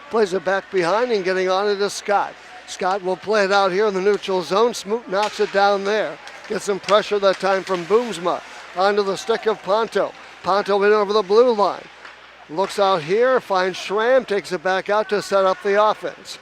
A: Plays it back behind and getting on it to Scott. Scott will play it out here in the neutral zone. Smoot knocks it down there. Gets some pressure that time from Boomsma. Onto the stick of Ponto. Ponto in over the blue line. Looks out here, finds Schramm, takes it back out to set up the offense.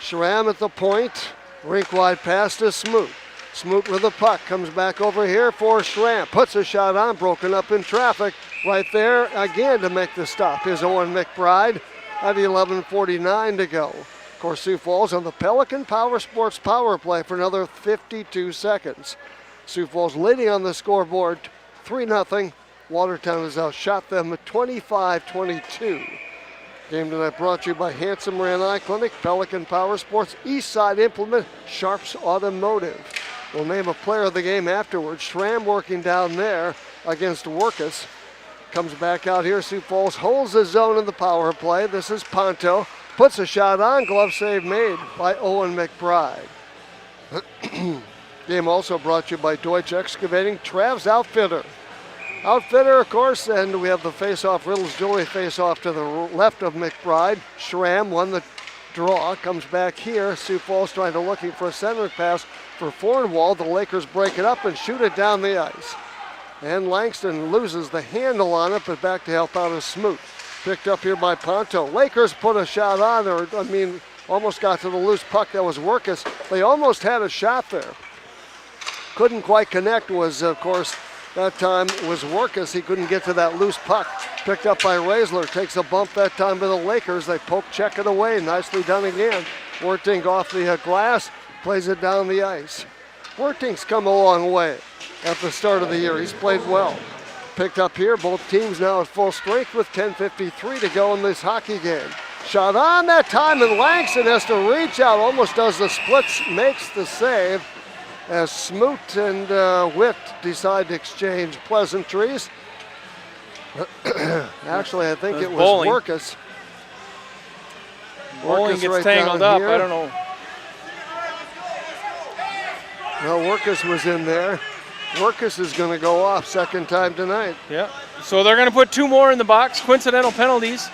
A: Schramm at the point, rink-wide pass to Smoot. Smoot with the puck, comes back over here for Schramm. Puts a shot on, broken up in traffic. Right there, again to make the stop is Owen McBride at 11:49 to go. Of course, Sioux Falls on the Pelican Power Sports power play for another 52 seconds. Sioux Falls leading on the scoreboard 3-0. Watertown has outshot them at 25-22. Game tonight brought to you by Handsome Rand Eye Clinic, Pelican Power Sports, Eastside Implement, Sharps Automotive. We'll name a player of the game afterwards. Schramm working down there against Workus. Comes back out here. Sioux Falls holds the zone in the power play. This is Ponto. Puts a shot on. Glove save made by Owen McBride. Game also brought to you by Deutsch Excavating, Trav's Outfitter. Outfitter, of course, and we have the face-off, Riddle's Jewelry face-off to the left of McBride. Schramm won the draw, comes back here. Sioux Falls trying to looking for a center pass for Fornwald. The Lakers break it up and shoot it down the ice. And Langston loses the handle on it, but back to help out is Smoot. Picked up here by Ponto. Lakers put a shot on there. Almost got to the loose puck. That was Workus. They almost had a shot there. Couldn't quite connect was, of course, that time was Workus. He couldn't get to that loose puck. Picked up by Raisler. Takes a bump that time by the Lakers. They check it away. Nicely done again. Wertink off the glass. Plays it down the ice. Wertink's come a long way at the start of the year. He's played well. Picked up here. Both teams now at full strength with 10:53 to go in this hockey game. Shot on that time, and Langston has to reach out. Almost does the splits. Makes the save. As Smoot and Witt decide to exchange pleasantries. Actually, I think it was Workus.
B: Bowling gets tangled up, I don't know.
A: Well, Workus was in there. Workus is going to go off second time tonight.
B: Yeah, so they're going to put 2 more in the box, coincidental penalties.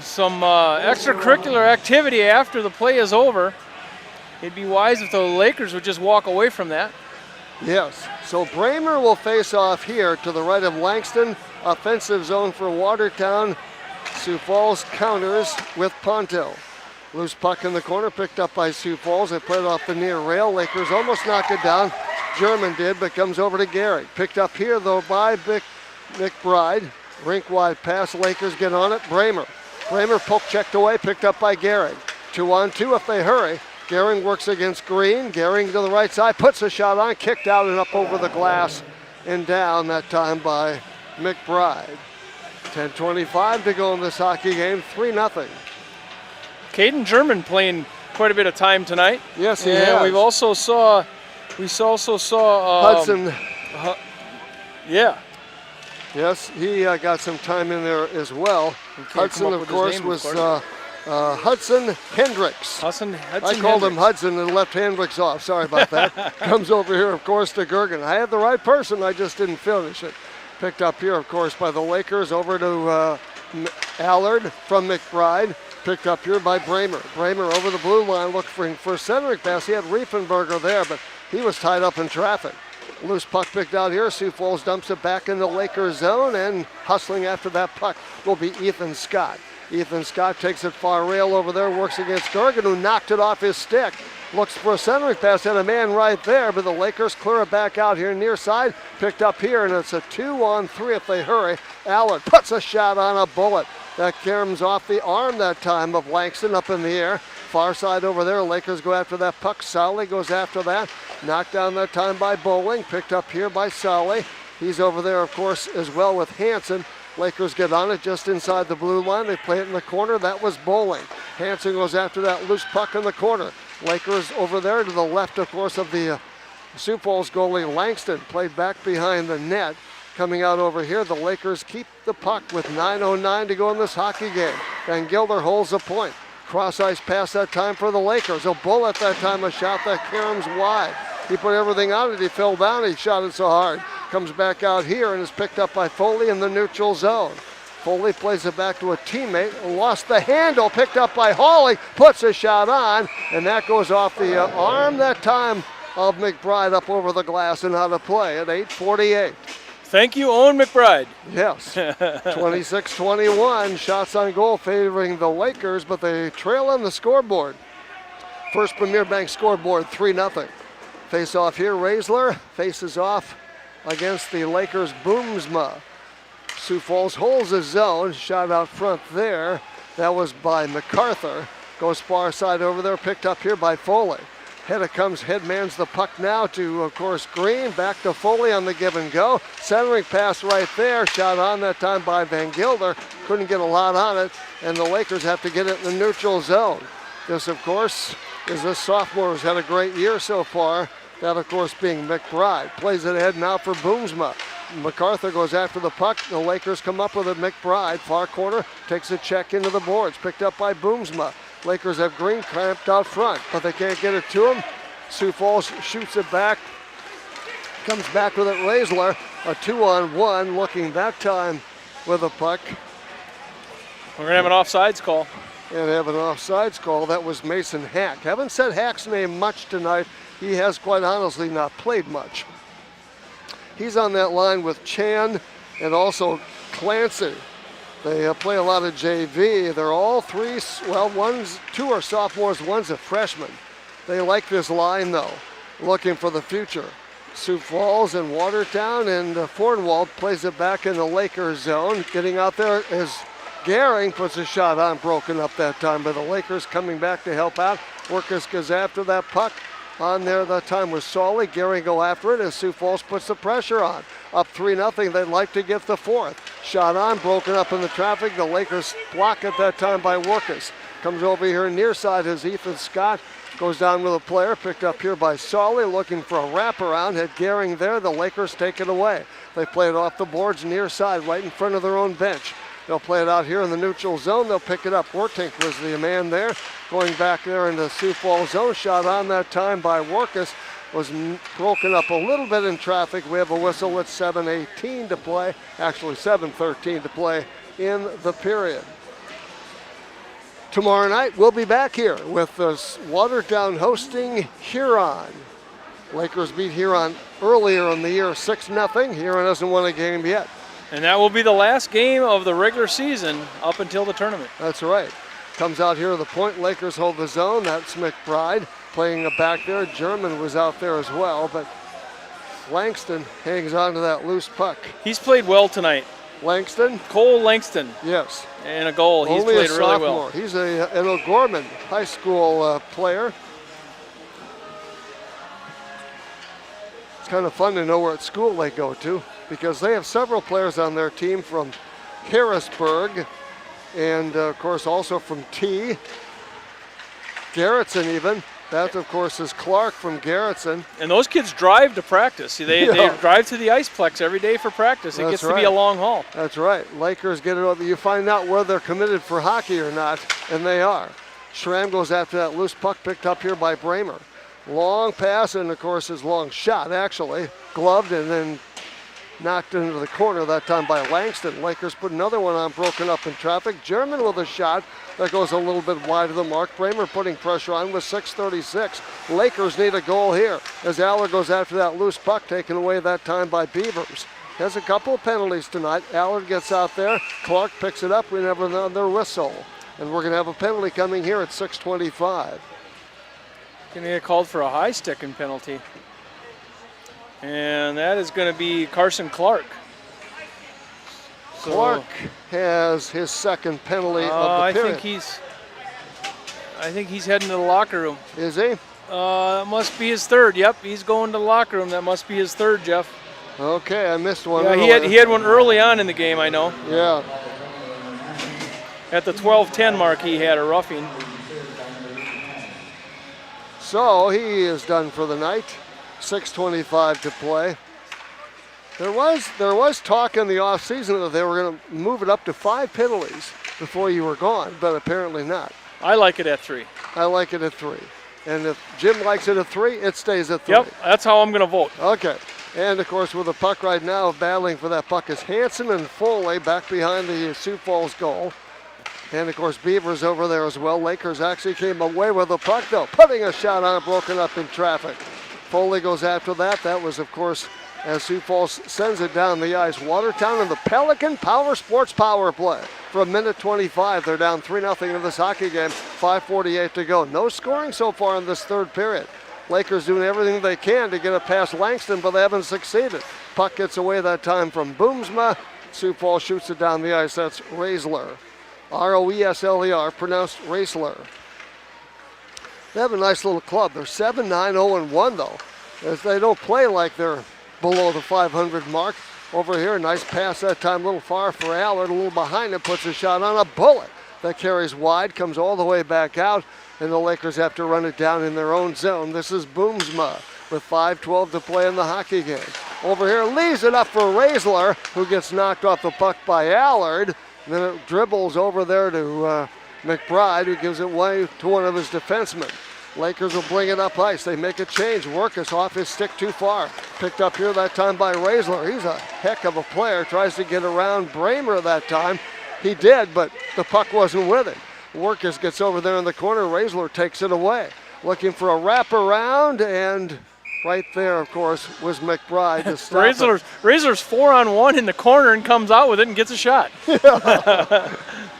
B: Some extracurricular activity after the play is over. It'd be wise if the Lakers would just walk away from that.
A: Yes, so Bramer will face off here to the right of Langston. Offensive zone for Watertown. Sioux Falls counters with Ponto. Loose puck in the corner, picked up by Sioux Falls. They played off the near rail. Lakers almost knocked it down. German did, but comes over to Gehrig. Picked up here, though, by McBride. Rink-wide pass, Lakers get on it. Bramer poke checked away, picked up by Gehrig. 2-on-2 if they hurry. Gehring works against Green. Gehring to the right side, puts a shot on, kicked out and up over the glass and down, that time by McBride. 10:25 to go in this hockey game, 3-0.
B: Caden German playing quite a bit of time tonight.
A: Yes, he
B: and
A: has.
B: we also saw
A: Hudson.
B: Yeah.
A: Yes, he got some time in there as well. Hudson, of course, was Hudson Hendricks.
B: Hudson
A: I called him Hudson and left Hendricks off. Sorry about that. Comes over here, of course, to Gergen. I had the right person, I just didn't finish it. Picked up here, of course, by the Lakers, over to Allard from McBride. Picked up here by Bramer. Bramer over the blue line looking for a centering pass. He had Riefenberger there, but he was tied up in traffic. Loose puck picked out here. Sioux Falls dumps it back in the Lakers zone, and hustling after that puck will be Ethan Scott. Ethan Scott takes it far rail over there, works against Gergen, who knocked it off his stick. Looks for a centering pass, had a man right there, but the Lakers clear it back out here near side. Picked up here, and it's a 2-on-3 if they hurry. Allard puts a shot on a bullet. That comes off the arm that time of Langston up in the air. Far side over there, Lakers go after that puck. Solly goes after that. Knocked down that time by Bowling. Picked up here by Solly. He's over there, of course, as well with Hansen. Lakers get on it just inside the blue line. They play it in the corner. That was Bowling. Hansen goes after that loose puck in the corner. Lakers over there to the left, of course, of the Sioux Falls goalie Langston. Played back behind the net. Coming out over here, the Lakers keep the puck with 9:09 to go in this hockey game. Van Gilder holds the point. Cross ice pass that time for the Lakers. A bullet that time, a shot that caroms wide. He put everything on it. He fell down. He shot it so hard. Comes back out here and is picked up by Foley in the neutral zone. Foley plays it back to a teammate. Lost the handle. Picked up by Hawley. Puts a shot on, and that goes off the arm that time of McBride up over the glass and out of play at 8:48.
B: Thank you, Owen McBride.
A: Yes, 26-21, shots on goal favoring the Lakers, but they trail on the scoreboard. First Premier Bank scoreboard, 3-0. Face off here, Raisler faces off against the Lakers' Boomsma. Sioux Falls holds his zone, shot out front there. That was by MacArthur. Goes far side over there, picked up here by Foley. Head comes, headmans the puck now to, of course, Green. Back to Foley on the give and go. Centering pass right there. Shot on that time by Van Gilder. Couldn't get a lot on it, and the Lakers have to get it in the neutral zone. This, of course, is the sophomore who's had a great year so far. That, of course, being McBride. Plays it ahead now for Boomsma. MacArthur goes after the puck. The Lakers come up with it. McBride, far corner, takes a check into the boards. Picked up by Boomsma. Lakers have Green clamped out front, but they can't get it to him. Sioux Falls shoots it back. Comes back with it, Raisler. A 2-on-1, looking that time with a puck.
B: We're going to have an offsides call.
A: And have an offsides call. That was Mason Hack. Haven't said Hack's name much tonight. He has quite honestly not played much. He's on that line with Chan and also Clancy. They play a lot of JV. They're all three, well, two are sophomores, one's a freshman. They like this line, though, looking for the future. Sioux Falls and Watertown, and Fornwald plays it back in the Lakers zone. Getting out there as Gehring puts a shot on, broken up that time by the Lakers, coming back to help out. Workus goes after that puck. On there that time was Solly. Gehring go after it as Sioux Falls puts the pressure on. Up 3-0, they'd like to get the fourth. Shot on, broken up in the traffic. The Lakers block it that time by Workus. Comes over here near side as Ethan Scott goes down with a player. Picked up here by Solly, looking for a wraparound. Had Gehring there, the Lakers take it away. They play it off the boards near side, right in front of their own bench. They'll play it out here in the neutral zone. They'll pick it up. Wertink was the man there. Going back there into Sioux Falls zone. Shot on that time by Workus. Was broken up a little bit in traffic. We have a whistle at 7:18 to play. Actually 7:13 to play in the period. Tomorrow night we'll be back here with Watertown hosting Huron. Lakers beat Huron earlier in the year 6-0. Huron hasn't won a game yet.
B: And that will be the last game of the regular season up until the tournament.
A: That's right. Comes out here to the point. Lakers hold the zone. That's McBride playing back there. German was out there as well, but Langston hangs on to that loose puck.
B: He's played well tonight.
A: Langston?
B: Cole Langston.
A: Yes.
B: And a goal. He's
A: Only
B: played
A: a
B: really well.
A: He's an O'Gorman high school player. It's kind of fun to know what school they go to because they have several players on their team from Harrisburg and, of course, also from T. Garrettson even. That, of course, is Clark from Garrettson.
B: And those kids drive to practice. They drive to the Iceplex every day for practice. It gets to be a long haul.
A: That's right. Lakers get it over. You find out whether they're committed for hockey or not, and they are. Schramm goes after that loose puck picked up here by Bramer. Long pass, and, of course, his long shot, actually. Gloved and then knocked into the corner that time by Langston. Lakers put another one on, broken up in traffic. German with a shot that goes a little bit wide of the mark. Bramer putting pressure on with 6:36. Lakers need a goal here as Allard goes after that loose puck, taken away that time by Beavers. Has a couple of penalties tonight. Allard gets out there. Clark picks it up. We have another whistle. And we're going to have a penalty coming here at 6:25.
B: Going to get called for a high sticking penalty. And that is going to be Carson Clark. So,
A: Clark has his second penalty of the period.
B: I think he's heading to the locker room.
A: Is he?
B: That must be his third. Yep, he's going to the locker room. That must be his third, Jeff.
A: Okay, I missed one.
B: Yeah, he had one early on in the game, I know.
A: Yeah.
B: At the 12:10 mark, he had a roughing.
A: So he is done for the night. 6:25 to play. There was talk in the offseason that they were going to move it up to 5 penalties before you were gone, but apparently not.
B: I like it at 3.
A: I like it at 3. And if Jim likes it at 3, it stays at 3.
B: Yep, that's how I'm going to vote.
A: Okay. And, of course, with the puck right now, battling for that puck is Hanson and Foley back behind the Sioux Falls goal. And, of course, Beavers over there as well. Lakers actually came away with the puck, though, putting a shot on, broken up in traffic. Foley goes after that. That was, of course, as Sioux Falls sends it down the ice. Watertown and the Pelican Power Sports power play. For a minute 25, they're down 3-0 in this hockey game. 5:48 to go. No scoring so far in this third period. Lakers doing everything they can to get it past Langston, but they haven't succeeded. Puck gets away that time from Boomsma. Sioux Falls shoots it down the ice. That's Raisler. R-O-E-S-L-E-R, pronounced Raisler. They have a nice little club. They're 7-9-0-1 though, as they don't play like they're below the 500 mark. Over here, nice pass that time, a little far for Allard, a little behind it, puts a shot on a bullet that carries wide, comes all the way back out, and the Lakers have to run it down in their own zone. This is Boomsma with 5:12 to play in the hockey game. Over here, leaves it up for Raisler, who gets knocked off the puck by Allard. And then it dribbles over there to McBride, who gives it away to one of his defensemen. Lakers will bring it up ice. They make a change. Workus off his stick too far. Picked up here that time by Raisler. He's a heck of a player. Tries to get around Bramer that time. He did, but the puck wasn't with him. Workus gets over there in the corner. Raisler takes it away. Looking for a wraparound, and right there, of course, was McBride to stop
B: Raisler's 4-on-1 in the corner and comes out with it and gets a shot.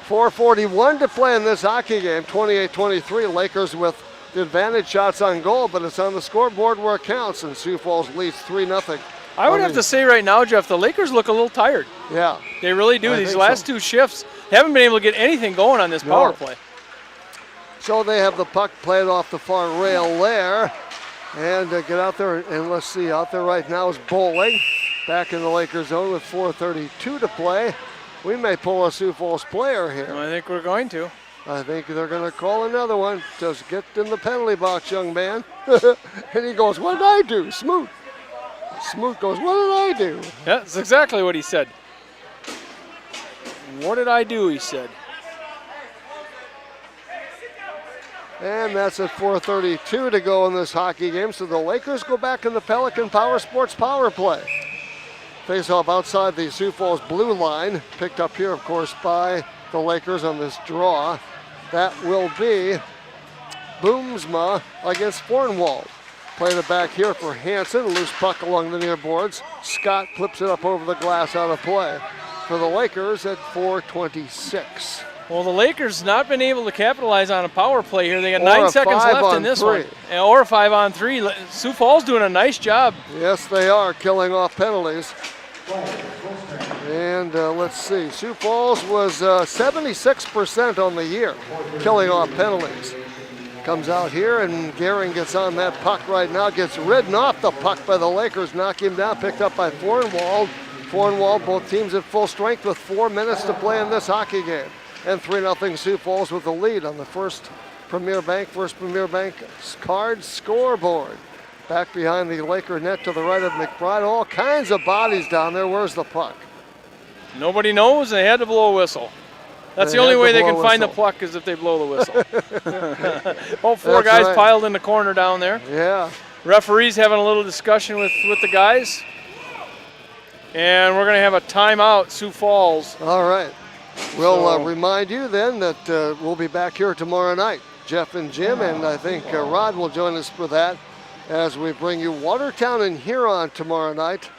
A: 4:41 to play in this hockey game. 28-23. Lakers with the advantage shots on goal, but it's on the scoreboard where it counts, and Sioux Falls leads 3-0.
B: I would have to say right now, Jeff, the Lakers look a little tired.
A: Yeah.
B: They really do. These last two shifts haven't been able to get anything going on this power play.
A: So they have the puck played off the far rail there. And get out there, and let's see, out there right now is Bowling. Back in the Lakers zone with 4:32 to play. We may pull a Sioux Falls player here.
B: I think we're going to.
A: I think they're going to call another one. Just get in the penalty box, young man. And he goes, what did I do? Smoot. Smoot goes, what did I do?
B: Yeah, that's exactly what he said. What did I do, he said.
A: And that's at 4:32 to go in this hockey game. So the Lakers go back in the Pelican Power Sports power play. Face off outside the Sioux Falls blue line. Picked up here, of course, by the Lakers on this draw. That will be Boomsma against Fornwald. Playing it back here for Hanson. Loose puck along the near boards. Scott flips it up over the glass out of play. For the Lakers at 4:26.
B: Well, the Lakers not been able to capitalize on a power play here. They got 9 seconds left in this one. Or a 5-on-3. Sioux Falls doing a nice job.
A: Yes, they are killing off penalties. And let's see. Sioux Falls was 76% on the year, killing off penalties. Comes out here, and Gehring gets on that puck right now. Gets ridden off the puck by the Lakers. Knock him down. Picked up by Thornwald. Thornwald, both teams at full strength with 4 minutes to play in this hockey game. And 3-0 Sioux Falls with the lead on the first Premier Bank card scoreboard. Back behind the Laker net to the right of McBride. All kinds of bodies down there. Where's the puck?
B: Nobody knows. They had to blow a whistle. That's the only way they can find the puck is if they blow the whistle. All 4 guys piled in the corner down there.
A: Yeah.
B: Referee's having a little discussion with the guys. And we're going to have a timeout, Sioux Falls.
A: All right. We'll remind you then that we'll be back here tomorrow night. Jeff and Jim, and I think Rod will join us for that as we bring you Watertown and Huron tomorrow night.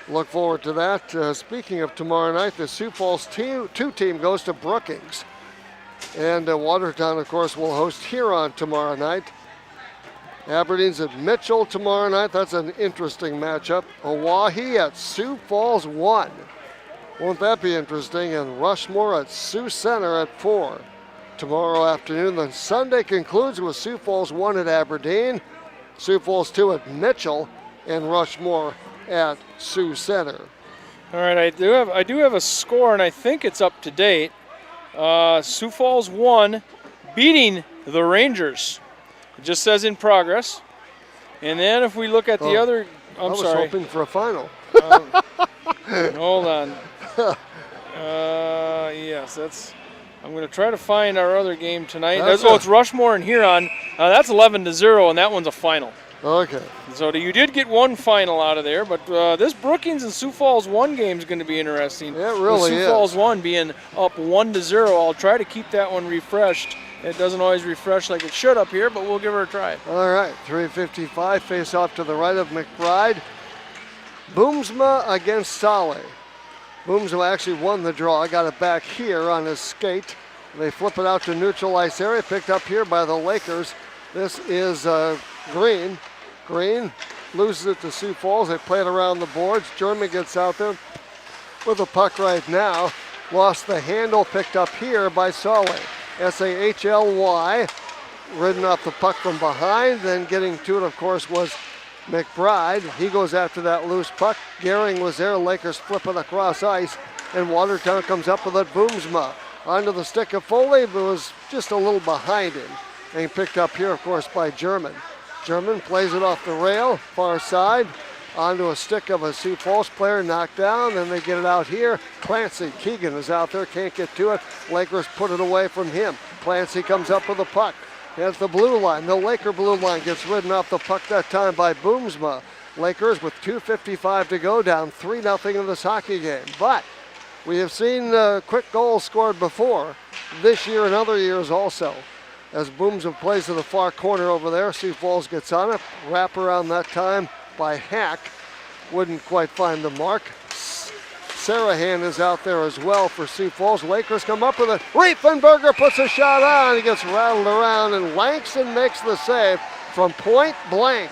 A: Look forward to that. Speaking of tomorrow night, the Sioux Falls 2 team goes to Brookings. And Watertown, of course, will host Huron tomorrow night. Aberdeen's at Mitchell tomorrow night. That's an interesting matchup. Oahe at Sioux Falls 1. Won't that be interesting? And Rushmore at Sioux Center at 4 tomorrow afternoon. Then Sunday concludes with Sioux Falls 1 at Aberdeen, Sioux Falls 2 at Mitchell, and Rushmore at Sioux Center.
B: All right, I do have a score, and I think it's up to date. Sioux Falls 1 beating the Rangers. It just says in progress. And then if we look at the other,
A: I was hoping for a final.
B: Hold on. Yes, I'm going to try to find our other game tonight. It's Rushmore and Huron. That's 11-0, and that one's a final.
A: Okay.
B: So you did get one final out of there, but this Brookings and Sioux Falls 1 game is going to be interesting.
A: It really is.
B: Sioux Falls 1 being up 1-0. I'll try to keep that one refreshed. It doesn't always refresh like it should up here, but we'll give her a try.
A: All right, 3:55 face off to the right of McBride. Boomsma against Solly. Boomsma actually won the draw. Got it back here on his skate. They flip it out to neutral ice area, picked up here by the Lakers. This is Green. Green loses it to Sioux Falls. They play it around the boards. German gets out there with the puck right now. Lost the handle, picked up here by Solly. S-A-H-L-Y. Ridden off the puck from behind. Then getting to it, of course, was McBride. He goes after that loose puck. Gehring was there. Lakers flipping across ice. And Watertown comes up with it. Boomsma onto the stick of Foley, but was just a little behind him. And picked up here, of course, by German. German plays it off the rail, far side, onto a stick of a Sioux Falls player, knocked down. Then they get it out here. Clancy, Keegan is out there, can't get to it. Lakers put it away from him. Clancy comes up with the puck. Here's the blue line. The Laker blue line gets ridden off the puck that time by Boomsma. Lakers with 2:55 to go, down 3-0 in this hockey game. But we have seen quick goals scored before, this year and other years also. As Boomsma plays to the far corner over there, Sioux Falls gets on it. Wrap around that time by Hack. Wouldn't quite find the mark. Sarahan is out there as well for Sioux Falls. Lakers come up with it. Riefenberger puts a shot on. He gets rattled around, and Langston makes the save from point blank.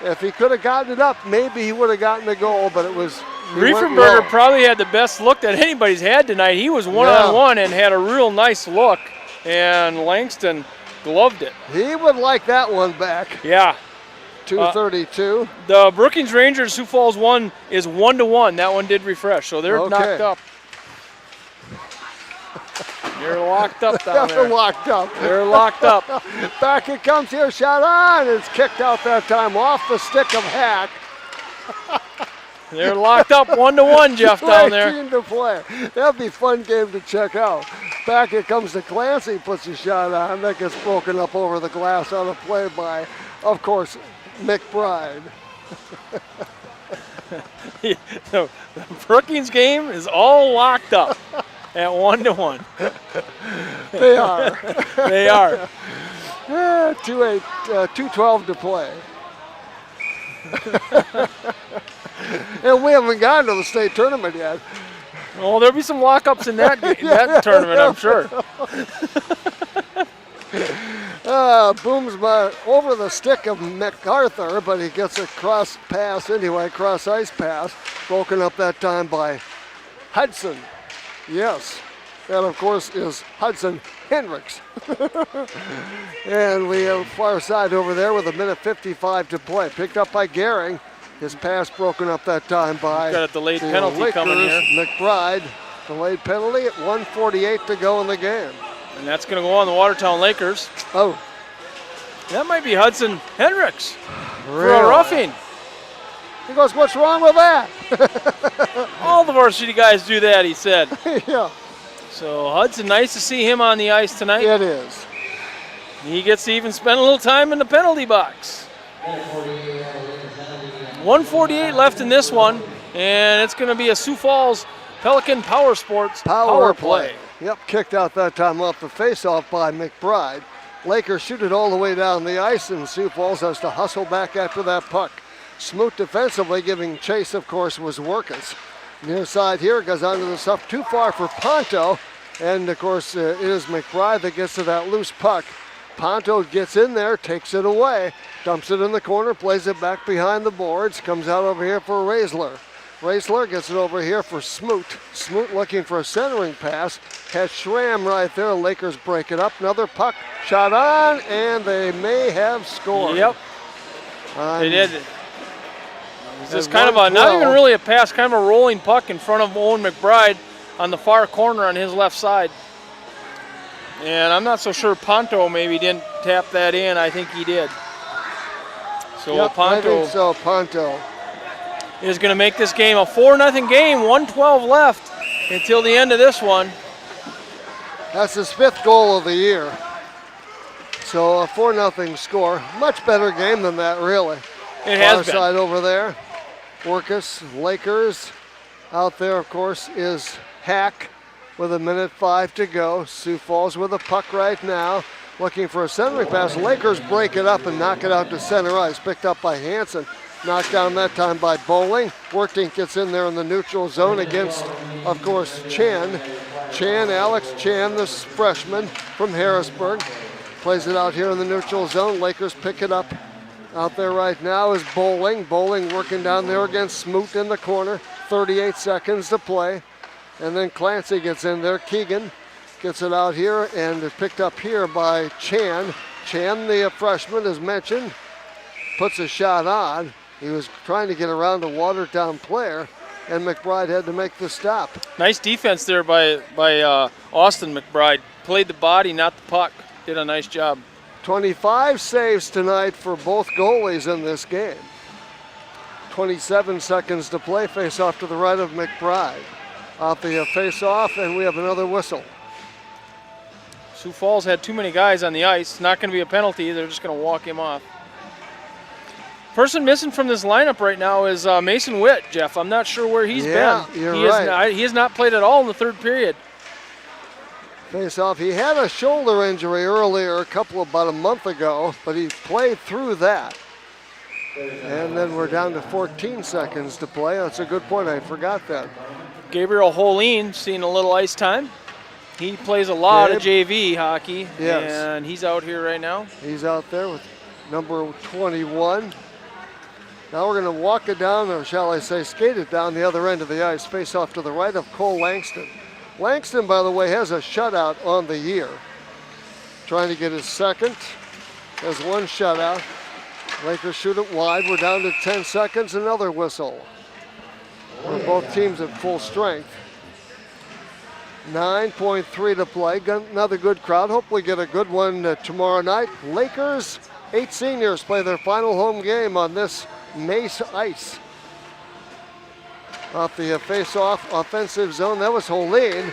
A: If he could have gotten it up, maybe he would have gotten the goal, but it was...
B: Riefenberger probably had the best look that anybody's had tonight. He was one-on-one and had a real nice look, and Langston gloved it.
A: He would like that one back.
B: Yeah.
A: 2:32.
B: The Brookings Rangers Sioux Falls 1 is 1-1. That one did refresh, so they're knocked up. They're locked up down there.
A: They're locked up.
B: They're locked up.
A: Back it comes here, shot on. It's kicked out that time off the stick of Hack.
B: They're locked up 1-1, Jeff, down there.
A: 18 to play. That'll be a fun game to check out. Back it comes to Clancy, puts a shot on. That gets broken up over the glass on a play by, of course, McBride.
B: The Brookings game is all locked up at 1-1.
A: They are.
B: They are.
A: 2:12 to play. And we haven't gotten to the state tournament yet.
B: Well, there'll be some lockups in that tournament, I'm sure.
A: Boomsma over the stick of MacArthur, but he gets a cross pass anyway, cross ice pass, broken up that time by Hudson. Yes, That, of course, is Hudson Hendricks. And we have far side over there with 1:55 to play. Picked up by Gehring. His pass broken up that time by
B: got a delayed
A: the
B: penalty
A: Lakers.
B: coming here.
A: McBride, delayed penalty at 1:48 to go in the game.
B: And that's going to go on the Watertown Lakers.
A: Oh,
B: That might be Hudson Hendricks for
A: really?
B: a roughing.
A: He goes, what's wrong with that?
B: All the varsity guys do that, he said.
A: Yeah,
B: So Hudson, nice to see him on the ice tonight.
A: it is.
B: He gets to even spend a little time in the penalty box. 1:48 left in this one, and it's going to be a Sioux Falls Pelican Power Sports power play.
A: Yep, kicked out that time off the faceoff by McBride. Lakers shoot it all the way down the ice, and Sioux Falls has to hustle back after that puck. Smoot defensively giving chase, of course, was Workus. Near side here, goes onto the stuff too far for Ponto, and of course it is McBride that gets to that loose puck. Ponto gets in there, takes it away, dumps it in the corner, plays it back behind the boards, comes out over here for Raisler. Raisler gets it over here for Smoot. Smoot looking for a centering pass. Has Schramm right there. Lakers break it up. Another puck shot on, and they may have scored.
B: Yep, they did. It's just kind of a,
A: 1:12.
B: not even really a pass, kind of a rolling puck in front of Owen McBride on the far corner on his left side. And I'm not so sure Ponto maybe didn't tap that in. I think he did. So
A: Yep, I
B: Ponto
A: think so, Ponto.
B: is going to make this game a 4-0 game, 1:12 left until the end of this one.
A: That's his 5th goal of the year. So a 4-0 score. Much better game than that, really.
B: It has
A: Far
B: been.
A: side over there. Workus, Lakers. Out there, of course, is Hack with 1:05 to go. Sioux Falls with a puck right now. Looking for a centering pass. Lakers break it up and knock it out to center ice. Picked up by Hansen. Knocked down that time by Bowling. Wortink gets in there in the neutral zone against, of course, Chan. Alex Chan, this freshman from Harrisburg. Plays it out here in the neutral zone. Lakers pick it up. Out there right now is Bowling. Bowling working down there against Smoot in the corner. 38 seconds to play. And then Clancy gets in there. Keegan gets it out here and is picked up here by Chan. Chan, the freshman, as mentioned, puts a shot on. He was trying to get around a Watertown player, and McBride had to make the stop.
B: Nice defense there by Austin McBride. Played the body, not the puck. Did a nice job.
A: 25 saves tonight for both goalies in this game. 27 seconds to play. Face off to the right of McBride. Off the face off, and we have another whistle.
B: Sioux Falls had too many guys on the ice. Not going to be a penalty. They're just going to walk him off. Person missing from this lineup right now is Mason Witt, Jeff. I'm not sure where he's been.
A: You're
B: he
A: right.
B: He has not played at all in the third period.
A: Face off. He had a shoulder injury earlier, about a month ago, but he played through that. And then we're down to 14 seconds to play. That's a good point. I forgot that.
B: Gabriel Holine seeing a little ice time. He plays a lot of JV hockey,
A: Yes.
B: and he's out here right now.
A: He's out there with number 21. Now we're going to walk it down, or shall I say skate it down the other end of the ice. Face off to the right of Cole Langston. Langston, by the way, has a shutout on the year. Trying to get his second. Has one shutout. Lakers shoot it wide. We're down to 10 seconds. Another whistle. We're both teams at full strength. 9.3 to play. Another good crowd. Hopefully get a good one tomorrow night. Lakers, 8 seniors play their final home game on this Mace ice. Off the face-off offensive zone, that was Holine.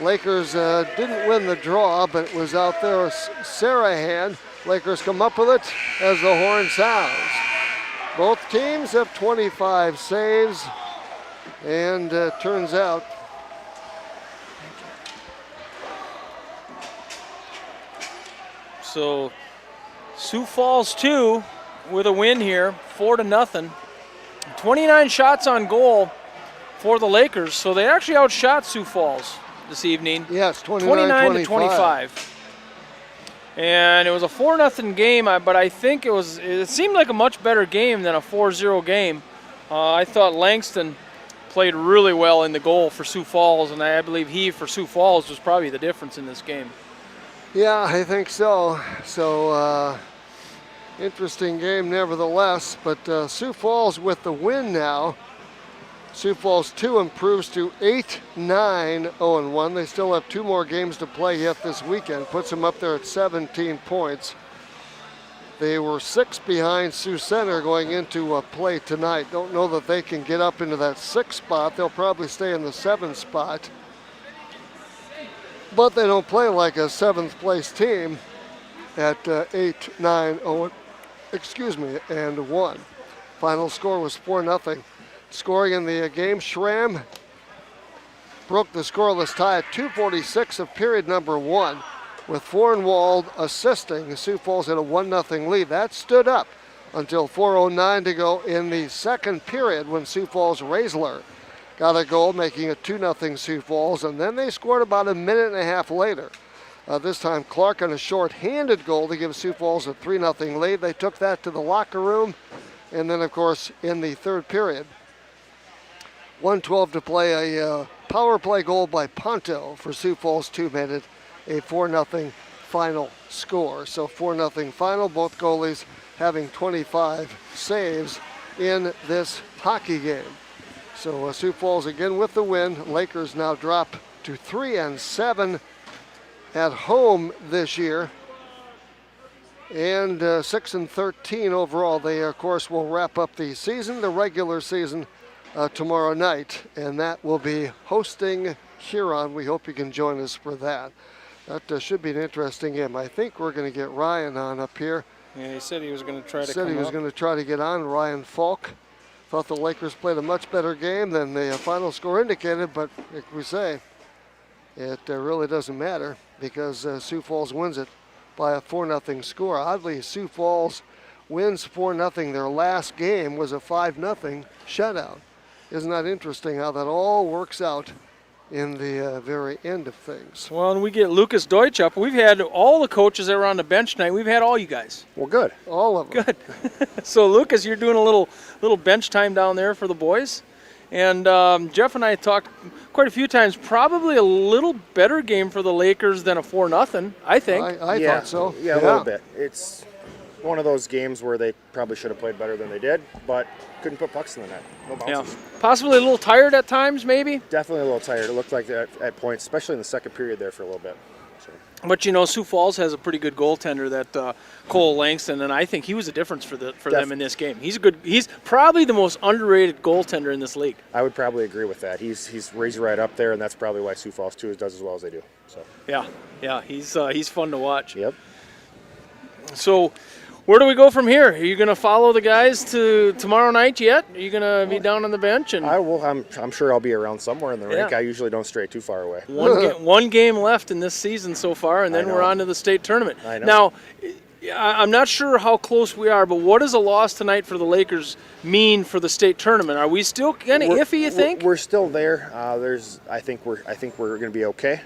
A: Lakers didn't win the draw, but it was out there Sarahan. Lakers come up with it as the horn sounds. Both teams have 25 saves, and turns out
B: So Sioux Falls 2 with a win here, 4-0. 29 shots on goal for the Lakers, so they actually outshot Sioux Falls this evening.
A: yes,
B: 29 to 25. And it was a 4-0 game, but I think it seemed like a much better game than a 4-0 game. I thought Langston played really well in the goal for Sioux Falls, and I believe he, for Sioux Falls, was probably the difference in this game.
A: Yeah, I think so. So, interesting game nevertheless, but Sioux Falls with the win now. Sioux Falls 2 improves to 8-9-0-1. They still have 2 more games to play yet this weekend. Puts them up there at 17 points. They were 6 behind Sioux Center going into play tonight. Don't know that they can get up into that 6th spot. They'll probably stay in the 7th spot. But they don't play like a 7th place team at 8-9-0, and 1. Final score was 4-0. Scoring in the game, Schramm broke the scoreless tie at 2:46 of period number 1, with Fornwald assisting. Sioux Falls had a 1-0 lead. That stood up until 4:09 to go in the second period when Sioux Falls Raisler got a goal, making it 2-0 Sioux Falls, and then they scored about a minute and a half later. This time Clark on a short-handed goal to give Sioux Falls a 3-0 lead. They took that to the locker room, and then of course in the third period, 1:12 to play, a power play goal by Ponto for Sioux Falls 2 made it a 4-0 final score. So 4-0 final, both goalies having 25 saves in this hockey game. So Sioux Falls again with the win. Lakers now drop to 3-7 at home this year, and 6-13 overall. They of course will wrap up the season, the regular season, tomorrow night, and that will be hosting Huron. We hope you can join us for that. That should be an interesting game. I think we're going to get Ryan on up here.
B: Yeah, he said he was going to try to
A: Said he was going to try to get on, Ryan Falk. Thought the Lakers played a much better game than the final score indicated, but like we say, it really doesn't matter because Sioux Falls wins it by a 4-0 score. Oddly, Sioux Falls wins 4-0. Their last game was a 5-0 shutout. Isn't that interesting how that all works out in the very end of things?
B: Well, and we get Lucas Deutsch up. We've had all the coaches that were on the bench tonight. We've had all you guys.
C: Well, good.
A: All of them.
B: Good. So, Lucas, you're doing a little bench time down there for the boys. And Jeff and I talked quite a few times. Probably a little better game for the Lakers than a 4-0, I think.
A: I thought so.
D: Yeah, a little bit. It's one of those games where they probably should have played better than they did, but couldn't put pucks in the net. No bounces.
B: Yeah. Possibly a little tired at times, maybe.
D: Definitely a little tired. It looked like that at points, especially in the second period there for a little bit. So.
B: But you know, Sioux Falls has a pretty good goaltender, that Cole Langston, and I think he was a difference for them in this game. He's probably the most underrated goaltender in this league.
D: I would probably agree with that. He's raised right up there, and that's probably why Sioux Falls 2 does as well as they do. So.
B: Yeah, he's fun to watch.
D: Yep.
B: So, where do we go from here? Are you going to follow the guys to tomorrow night yet? Are you going to be down on the bench? And
D: I will. I'm sure I'll be around somewhere in the rink. I usually don't stray too far away.
B: One game left in this season so far, and then we're on to the state tournament.
D: I know.
B: Now, I'm not sure how close we are, but what does a loss tonight for the Lakers mean for the state tournament? Are we still kind of iffy, you think?
D: We're still there. I think we're going to be okay.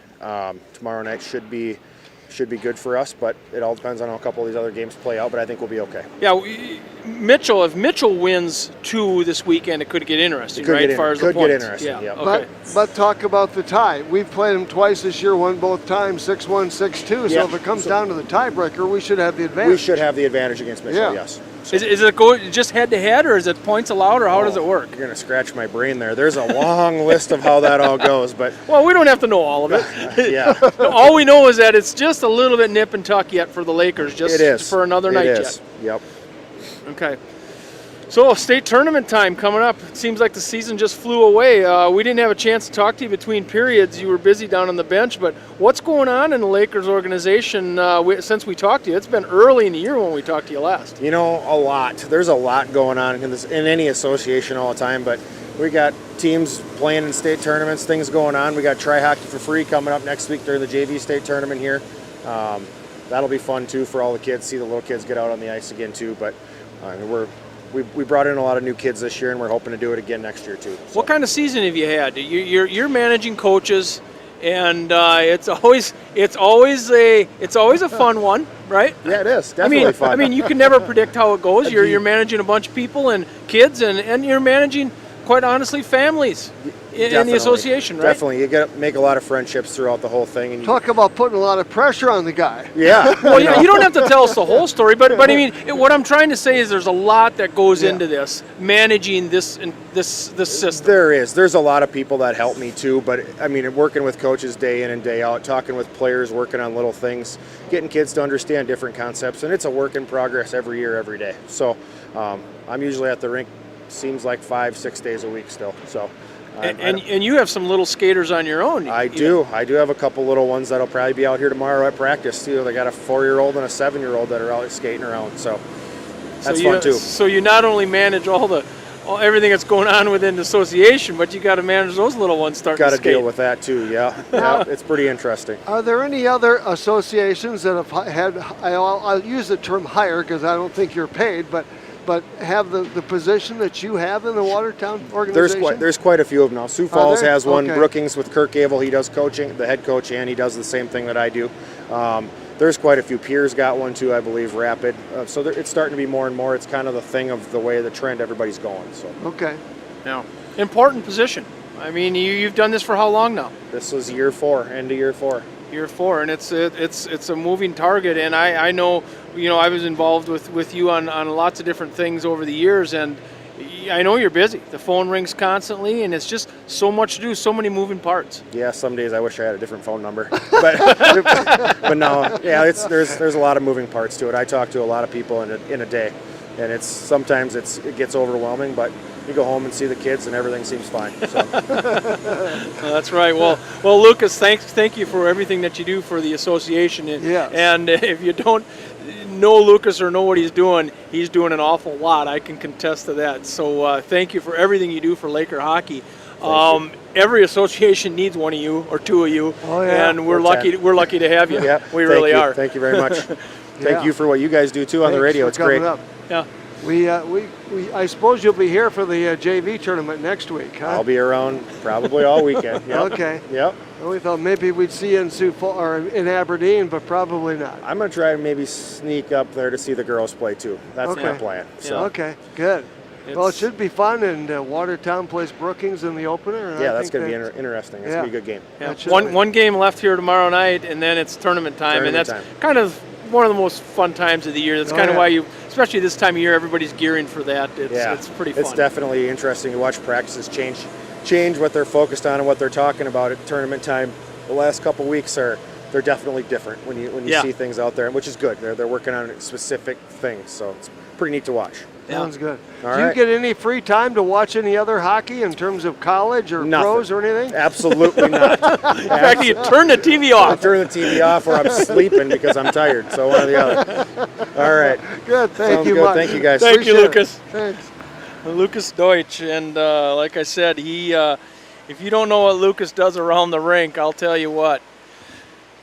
D: Tomorrow night should be good for us, but it all depends on how a couple of these other games play out, but I think we'll be okay.
B: Yeah, if Mitchell wins 2 this weekend, it could get interesting, right? As far as the points.
D: Get interesting, yeah.
B: Okay.
A: But talk about the tie. We've played them twice this year, won both times, 6-1, 6-2. So if it comes down to the tiebreaker, we should have the advantage.
D: We should have the advantage against Mitchell, yes. So.
B: Is it just head-to-head, or is it points allowed, or how does it work?
D: You're going to scratch my brain there. There's a long list of how that all goes, but...
B: Well, we don't have to know all of it.
D: Yeah.
B: All we know is that it's just a little bit nip and tuck yet for the Lakers, for another night yet.
D: Yep.
B: Okay. So, state tournament time coming up. It seems like the season just flew away. We didn't have a chance to talk to you between periods. You were busy down on the bench, but what's going on in the Lakers organization since we talked to you? It's been early in the year when we talked to you last.
D: You know, a lot. There's a lot going on in any association all the time, but we got teams playing in state tournaments, things going on. We got Try Hockey for Free coming up next week during the JV state tournament here. That'll be fun, too, for all the kids. See the little kids get out on the ice again, too, but we brought in a lot of new kids this year, and we're hoping to do it again next year too. So.
B: What kind of season have you had? You're managing coaches, and it's always a fun one, right?
D: Yeah, it is. Definitely fun.
B: I mean, you can never predict how it goes. You're managing a bunch of people and kids, and you're managing quite honestly, families in the
D: Definitely.
B: association, right?
D: Definitely. You got to make a lot of friendships throughout the whole thing. And
A: Talk about putting a lot of pressure on the guy.
D: yeah.
B: Well, yeah, you don't have to tell us the whole story, but I mean, what I'm trying to say is there's a lot that goes into this, managing this system.
D: There's a lot of people that help me too, but I mean, working with coaches day in and day out, talking with players, working on little things, getting kids to understand different concepts, and it's a work in progress every year, every day. So I'm usually at the rink, seems like 5-6 days a week still. So.
B: And you have some little skaters on your own.
D: I do have a couple little ones that'll probably be out here tomorrow at practice too. They got a 4-year-old and a 7-year-old that are out skating around, so that's fun too.
B: So you not only manage everything that's going on within the association, but you got to manage those little ones starting to skate.
D: Got to deal with that too, yeah. It's pretty interesting.
A: Are there any other associations that have had, I'll use the term hire because I don't think you're paid, but have the position that you have in the Watertown organization?
D: There's quite a few of them now. Sioux Falls has one.
A: Okay.
D: Brookings with Kirk Abel, he does coaching, the head coach, and he does the same thing that I do. There's quite a few. Piers got one too, I believe, Rapid. So it's starting to be more and more. It's kind of the thing of the way the trend everybody's going. So.
A: Okay.
B: Yeah. Important position. I mean, you've done this for how long now?
D: This was year 4, end of year 4.
B: Year 4, and it's a moving target. And I know, I was involved with you on lots of different things over the years, and I know you're busy. The phone rings constantly, and it's just so much to do, so many moving parts.
D: Yeah, some days I wish I had a different phone number, but no, yeah, there's a lot of moving parts to it. I talk to a lot of people in a day, and sometimes it gets overwhelming, but you go home and see the kids and everything seems fine. So.
B: That's right. Well, Lucas, thank you for everything that you do for the association. And if you don't know Lucas or know what he's doing an awful lot. I can contest to that. So thank you for everything you do for Laker hockey. Every association needs one of you or two of you, and we're lucky to have you.
D: Yeah,
B: we really are.
D: Thank you very much. Thank you for what you guys do too on the radio. It's great.
B: Yeah.
A: I suppose you'll be here for the JV tournament next week, huh?
D: I'll be around probably all weekend. Yep.
A: Okay.
D: Yep.
A: Well, we thought maybe we'd see you in Sioux Falls or in Aberdeen, but probably not.
D: I'm gonna try to maybe sneak up there to see the girls play too. That's my plan. So.
A: Okay. Good. Well, it should be fun, and Watertown plays Brookings in the opener. And
D: yeah, that's going to be interesting. That's going to be a good game.
B: Yeah. One game left here tomorrow night, and then it's tournament time, and that's kind of one of the most fun times of the year. That's kind of why especially this time of year, everybody's gearing for that. It's pretty fun.
D: It's definitely interesting to watch practices change what they're focused on and what they're talking about at tournament time. The last couple weeks they're definitely different when you see things out there, which is good. They're working on specific things, so it's pretty neat to watch.
A: Sounds good.
D: Do
A: you get any free time to watch any other hockey in terms of college or pros or anything?
D: Absolutely not.
B: In fact, you turn the TV off.
D: I turn the TV off or I'm sleeping because I'm tired. So one or the other. All right.
A: Good. Thank you
D: good.
A: much.
D: Thank you, guys.
B: Thank you, Lucas.
A: Thanks.
B: Lucas Deutsch, and like I said, he if you don't know what Lucas does around the rink, I'll tell you what.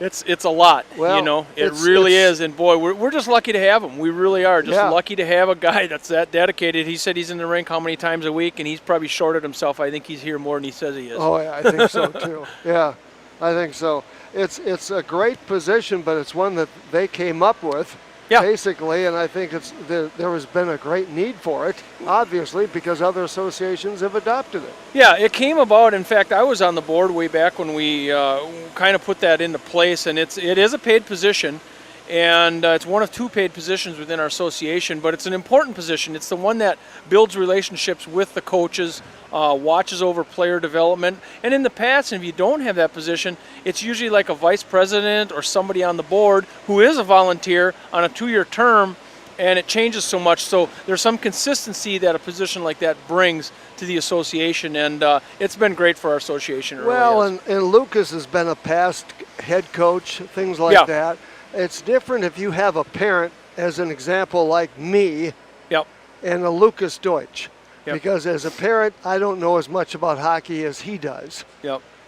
B: It's a lot, it really is, and boy, we're just lucky to have him. We really are just lucky to have a guy that's that dedicated. He said he's in the rink how many times a week, and he's probably shorted himself. I think he's here more than he says he is.
A: Oh, yeah, I think so too. Yeah, I think so. It's a great position, but it's one that they came up with, basically, and I think there has been a great need for it, obviously, because other associations have adopted it.
B: Yeah, it came about. In fact, I was on the board way back when we kind of put that into place, and it is a paid position, and it's one of 2 paid positions within our association, but it's an important position. It's the one that builds relationships with the coaches, watches over player development, and in the past, if you don't have that position, it's usually like a vice president or somebody on the board who is a volunteer on a 2-year term, and it changes so much. So there's some consistency that a position like that brings to the association, and it's been great for our association.
A: Well, and Lucas has been a past head coach, things like that. It's different if you have a parent, as an example, like me, and a Lucas Deutsch. Because as a parent, I don't know as much about hockey as he does.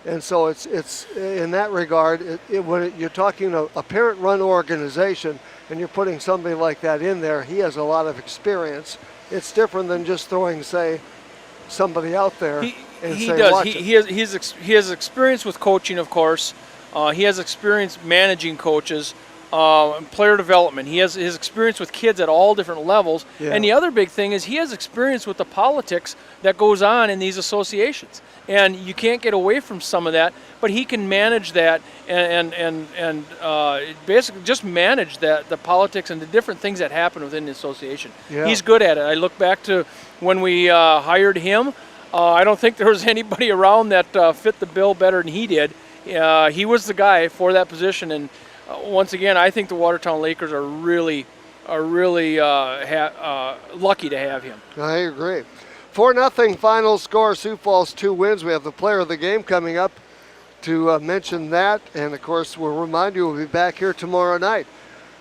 A: And so it's in that regard, when you're talking a parent-run organization and you're putting somebody like that in there, he has a lot of experience. It's different than just throwing, say, somebody out there. He does.
B: He has experience with coaching, of course. He has experience managing coaches. player development. He has his experience with kids at all different levels.
A: Yeah.
B: And the other big thing is he has experience with the politics that goes on in these associations. And you can't get away from some of that, but he can manage that and basically just manage the politics and the different things that happen within the association.
A: Yeah.
B: He's good at it. I look back to when we hired him. I don't think there was anybody around that fit the bill better than he did. He was the guy for that position, and once again, I think the Watertown Lakers are really lucky to have him.
A: I agree. 4-0 final score. Sioux Falls 2 wins. We have the player of the game coming up to mention that. And, of course, we'll remind you we'll be back here tomorrow night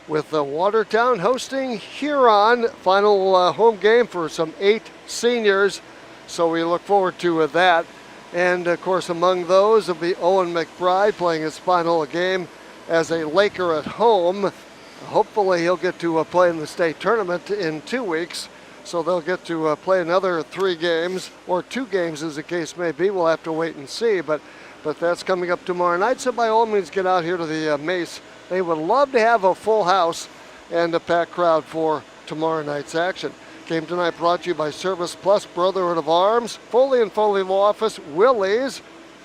A: with Watertown hosting Huron. Final home game for some 8 seniors. So we look forward to that. And, of course, among those will be Owen McBride playing his final game as a Laker at home. Hopefully he'll get to play in the state tournament in 2 weeks. So they'll get to play another 3 games, or 2 games as the case may be. We'll have to wait and see, but that's coming up tomorrow night. So by all means, get out here to the Mace. They would love to have a full house and a packed crowd for tomorrow night's action. Game tonight brought to you by Service Plus, Brotherhood of Arms, Foley and Foley Law Office, Willie's,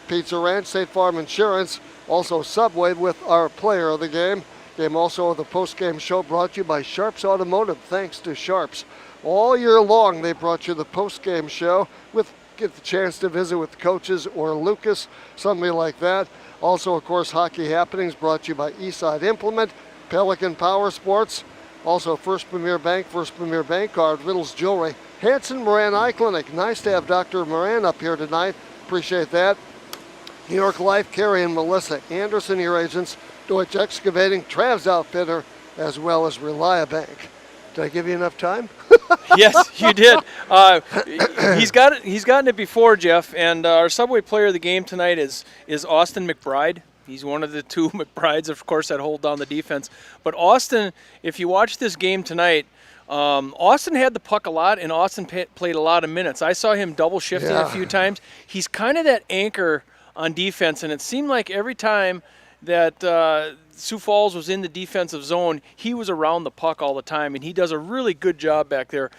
A: Pizza Ranch, State Farm Insurance, also Subway with our player of the game. Game also of the post-game show brought to you by Sharps Automotive. Thanks to Sharps. All year long, they brought you the post-game show get the chance to visit with coaches or Lucas, somebody like that. Also, of course, hockey happenings brought to you by Eastside Implement, Pelican Power Sports, also First Premier Bank Card, Riddles Jewelry, Hanson Moran Eye Clinic. Nice to have Dr. Moran up here tonight. Appreciate that. New York Life, Carrie and Melissa Anderson, your agents, Deutsche Excavating, Trav's Outfitter, as well as Reliabank. Did I give you enough time?
B: Yes, you did. He's gotten it before, Jeff. And our Subway player of the game tonight is Austin McBride. He's one of the 2 McBrides, of course, that hold down the defense. But Austin, if you watch this game tonight, Austin had the puck a lot, and Austin played a lot of minutes. I saw him double shifting a few times. He's kind of that anchor on defense, and it seemed like every time that Sioux Falls was in the defensive zone, he was around the puck all the time, and he does a really good job back there,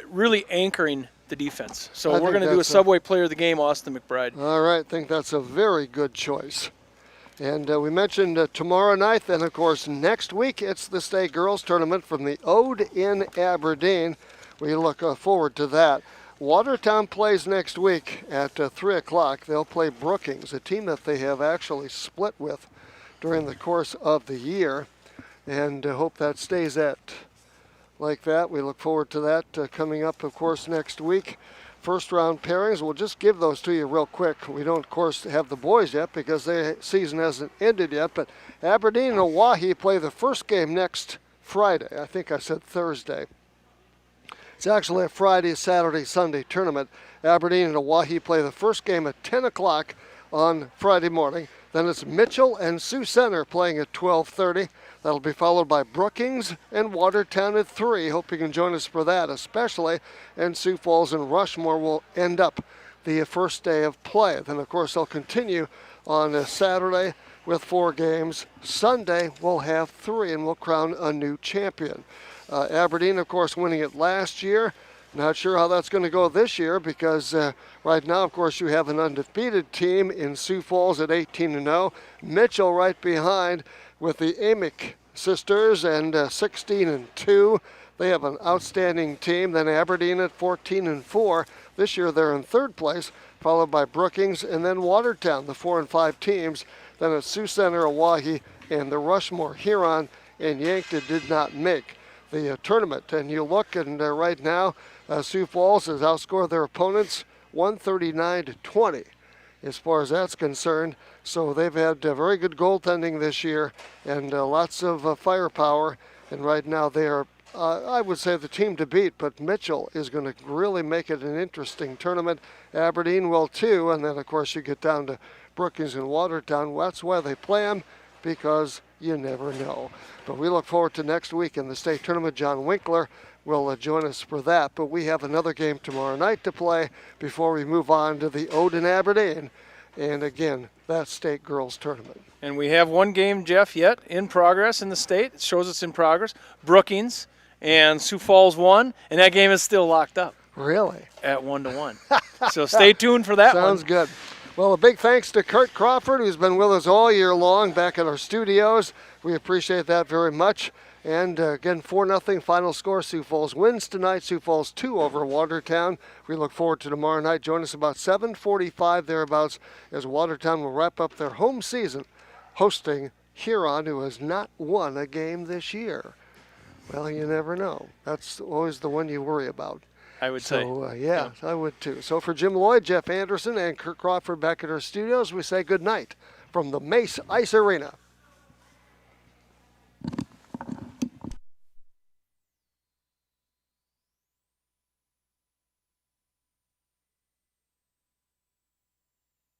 B: really anchoring the defense. So we're going to do a Subway player of the game, Austin McBride.
A: All right, I think that's a very good choice. And we mentioned tomorrow night, then of course next week it's the state girls tournament from the Ode in Aberdeen. We look forward to that. Watertown plays next week at 3 o'clock. They'll play Brookings, a team that they have actually split with during the course of the year, and hope that stays like that. We look forward to that coming up, of course, next week. First round pairings, we'll just give those to you real quick. We don't, of course, have the boys yet because their season hasn't ended yet, but Aberdeen and Owyhee play the first game next Friday. I think I said Thursday. It's actually a Friday, Saturday, Sunday tournament. Aberdeen and Owyhee play the first game at 10 o'clock on Friday morning. Then it's Mitchell and Sioux Center playing at 12:30. That'll be followed by Brookings and Watertown at 3. Hope you can join us for that, especially. And Sioux Falls and Rushmore will end up the first day of play. Then, of course, they'll continue on Saturday with 4 games. Sunday, we'll have 3, and we'll crown a new champion. Aberdeen, of course, winning it last year. Not sure how that's going to go this year because right now, of course, you have an undefeated team in Sioux Falls at 18-0. Mitchell right behind with the Amick sisters and 16-2. They have an outstanding team. Then Aberdeen at 14-4. This year they're in 3rd place, followed by Brookings and then Watertown, the 4 and 5 teams. Then it's Sioux Center, Owyhee, and the Rushmore. Huron and Yankton did not make the tournament. And you look, and right now, Sioux Falls has outscored their opponents 139-20 as far as that's concerned. So they've had very good goaltending this year and lots of firepower. And right now they are, I would say, the team to beat. But Mitchell is going to really make it an interesting tournament. Aberdeen will too. And then, of course, you get down to Brookings and Watertown. That's why they play them, because you never know. But we look forward to next week in the state tournament. John Winkler will join us for that. But we have another game tomorrow night to play before we move on to the Ode in Aberdeen. And again, that state girls tournament.
B: And we have one game, Jeff, yet in progress in the state. It shows it's in progress. Brookings and Sioux Falls won, and that game is still locked up.
A: Really?
B: At 1-1. So stay tuned for that one.
A: Sounds good. Well, a big thanks to Kurt Crawford, who's been with us all year long back at our studios. We appreciate that very much. And again, 4-0 final score. Sioux Falls wins tonight. Sioux Falls 2 over Watertown. We look forward to tomorrow night. Join us about 7:45 thereabouts as Watertown will wrap up their home season hosting Huron, who has not won a game this year. Well, you never know. That's always the one you worry about.
B: I would say.
A: Yeah, I would too. So for Jim Lloyd, Jeff Anderson, and Kurt Crawford back at our studios, we say good night from the Mace Ice Arena.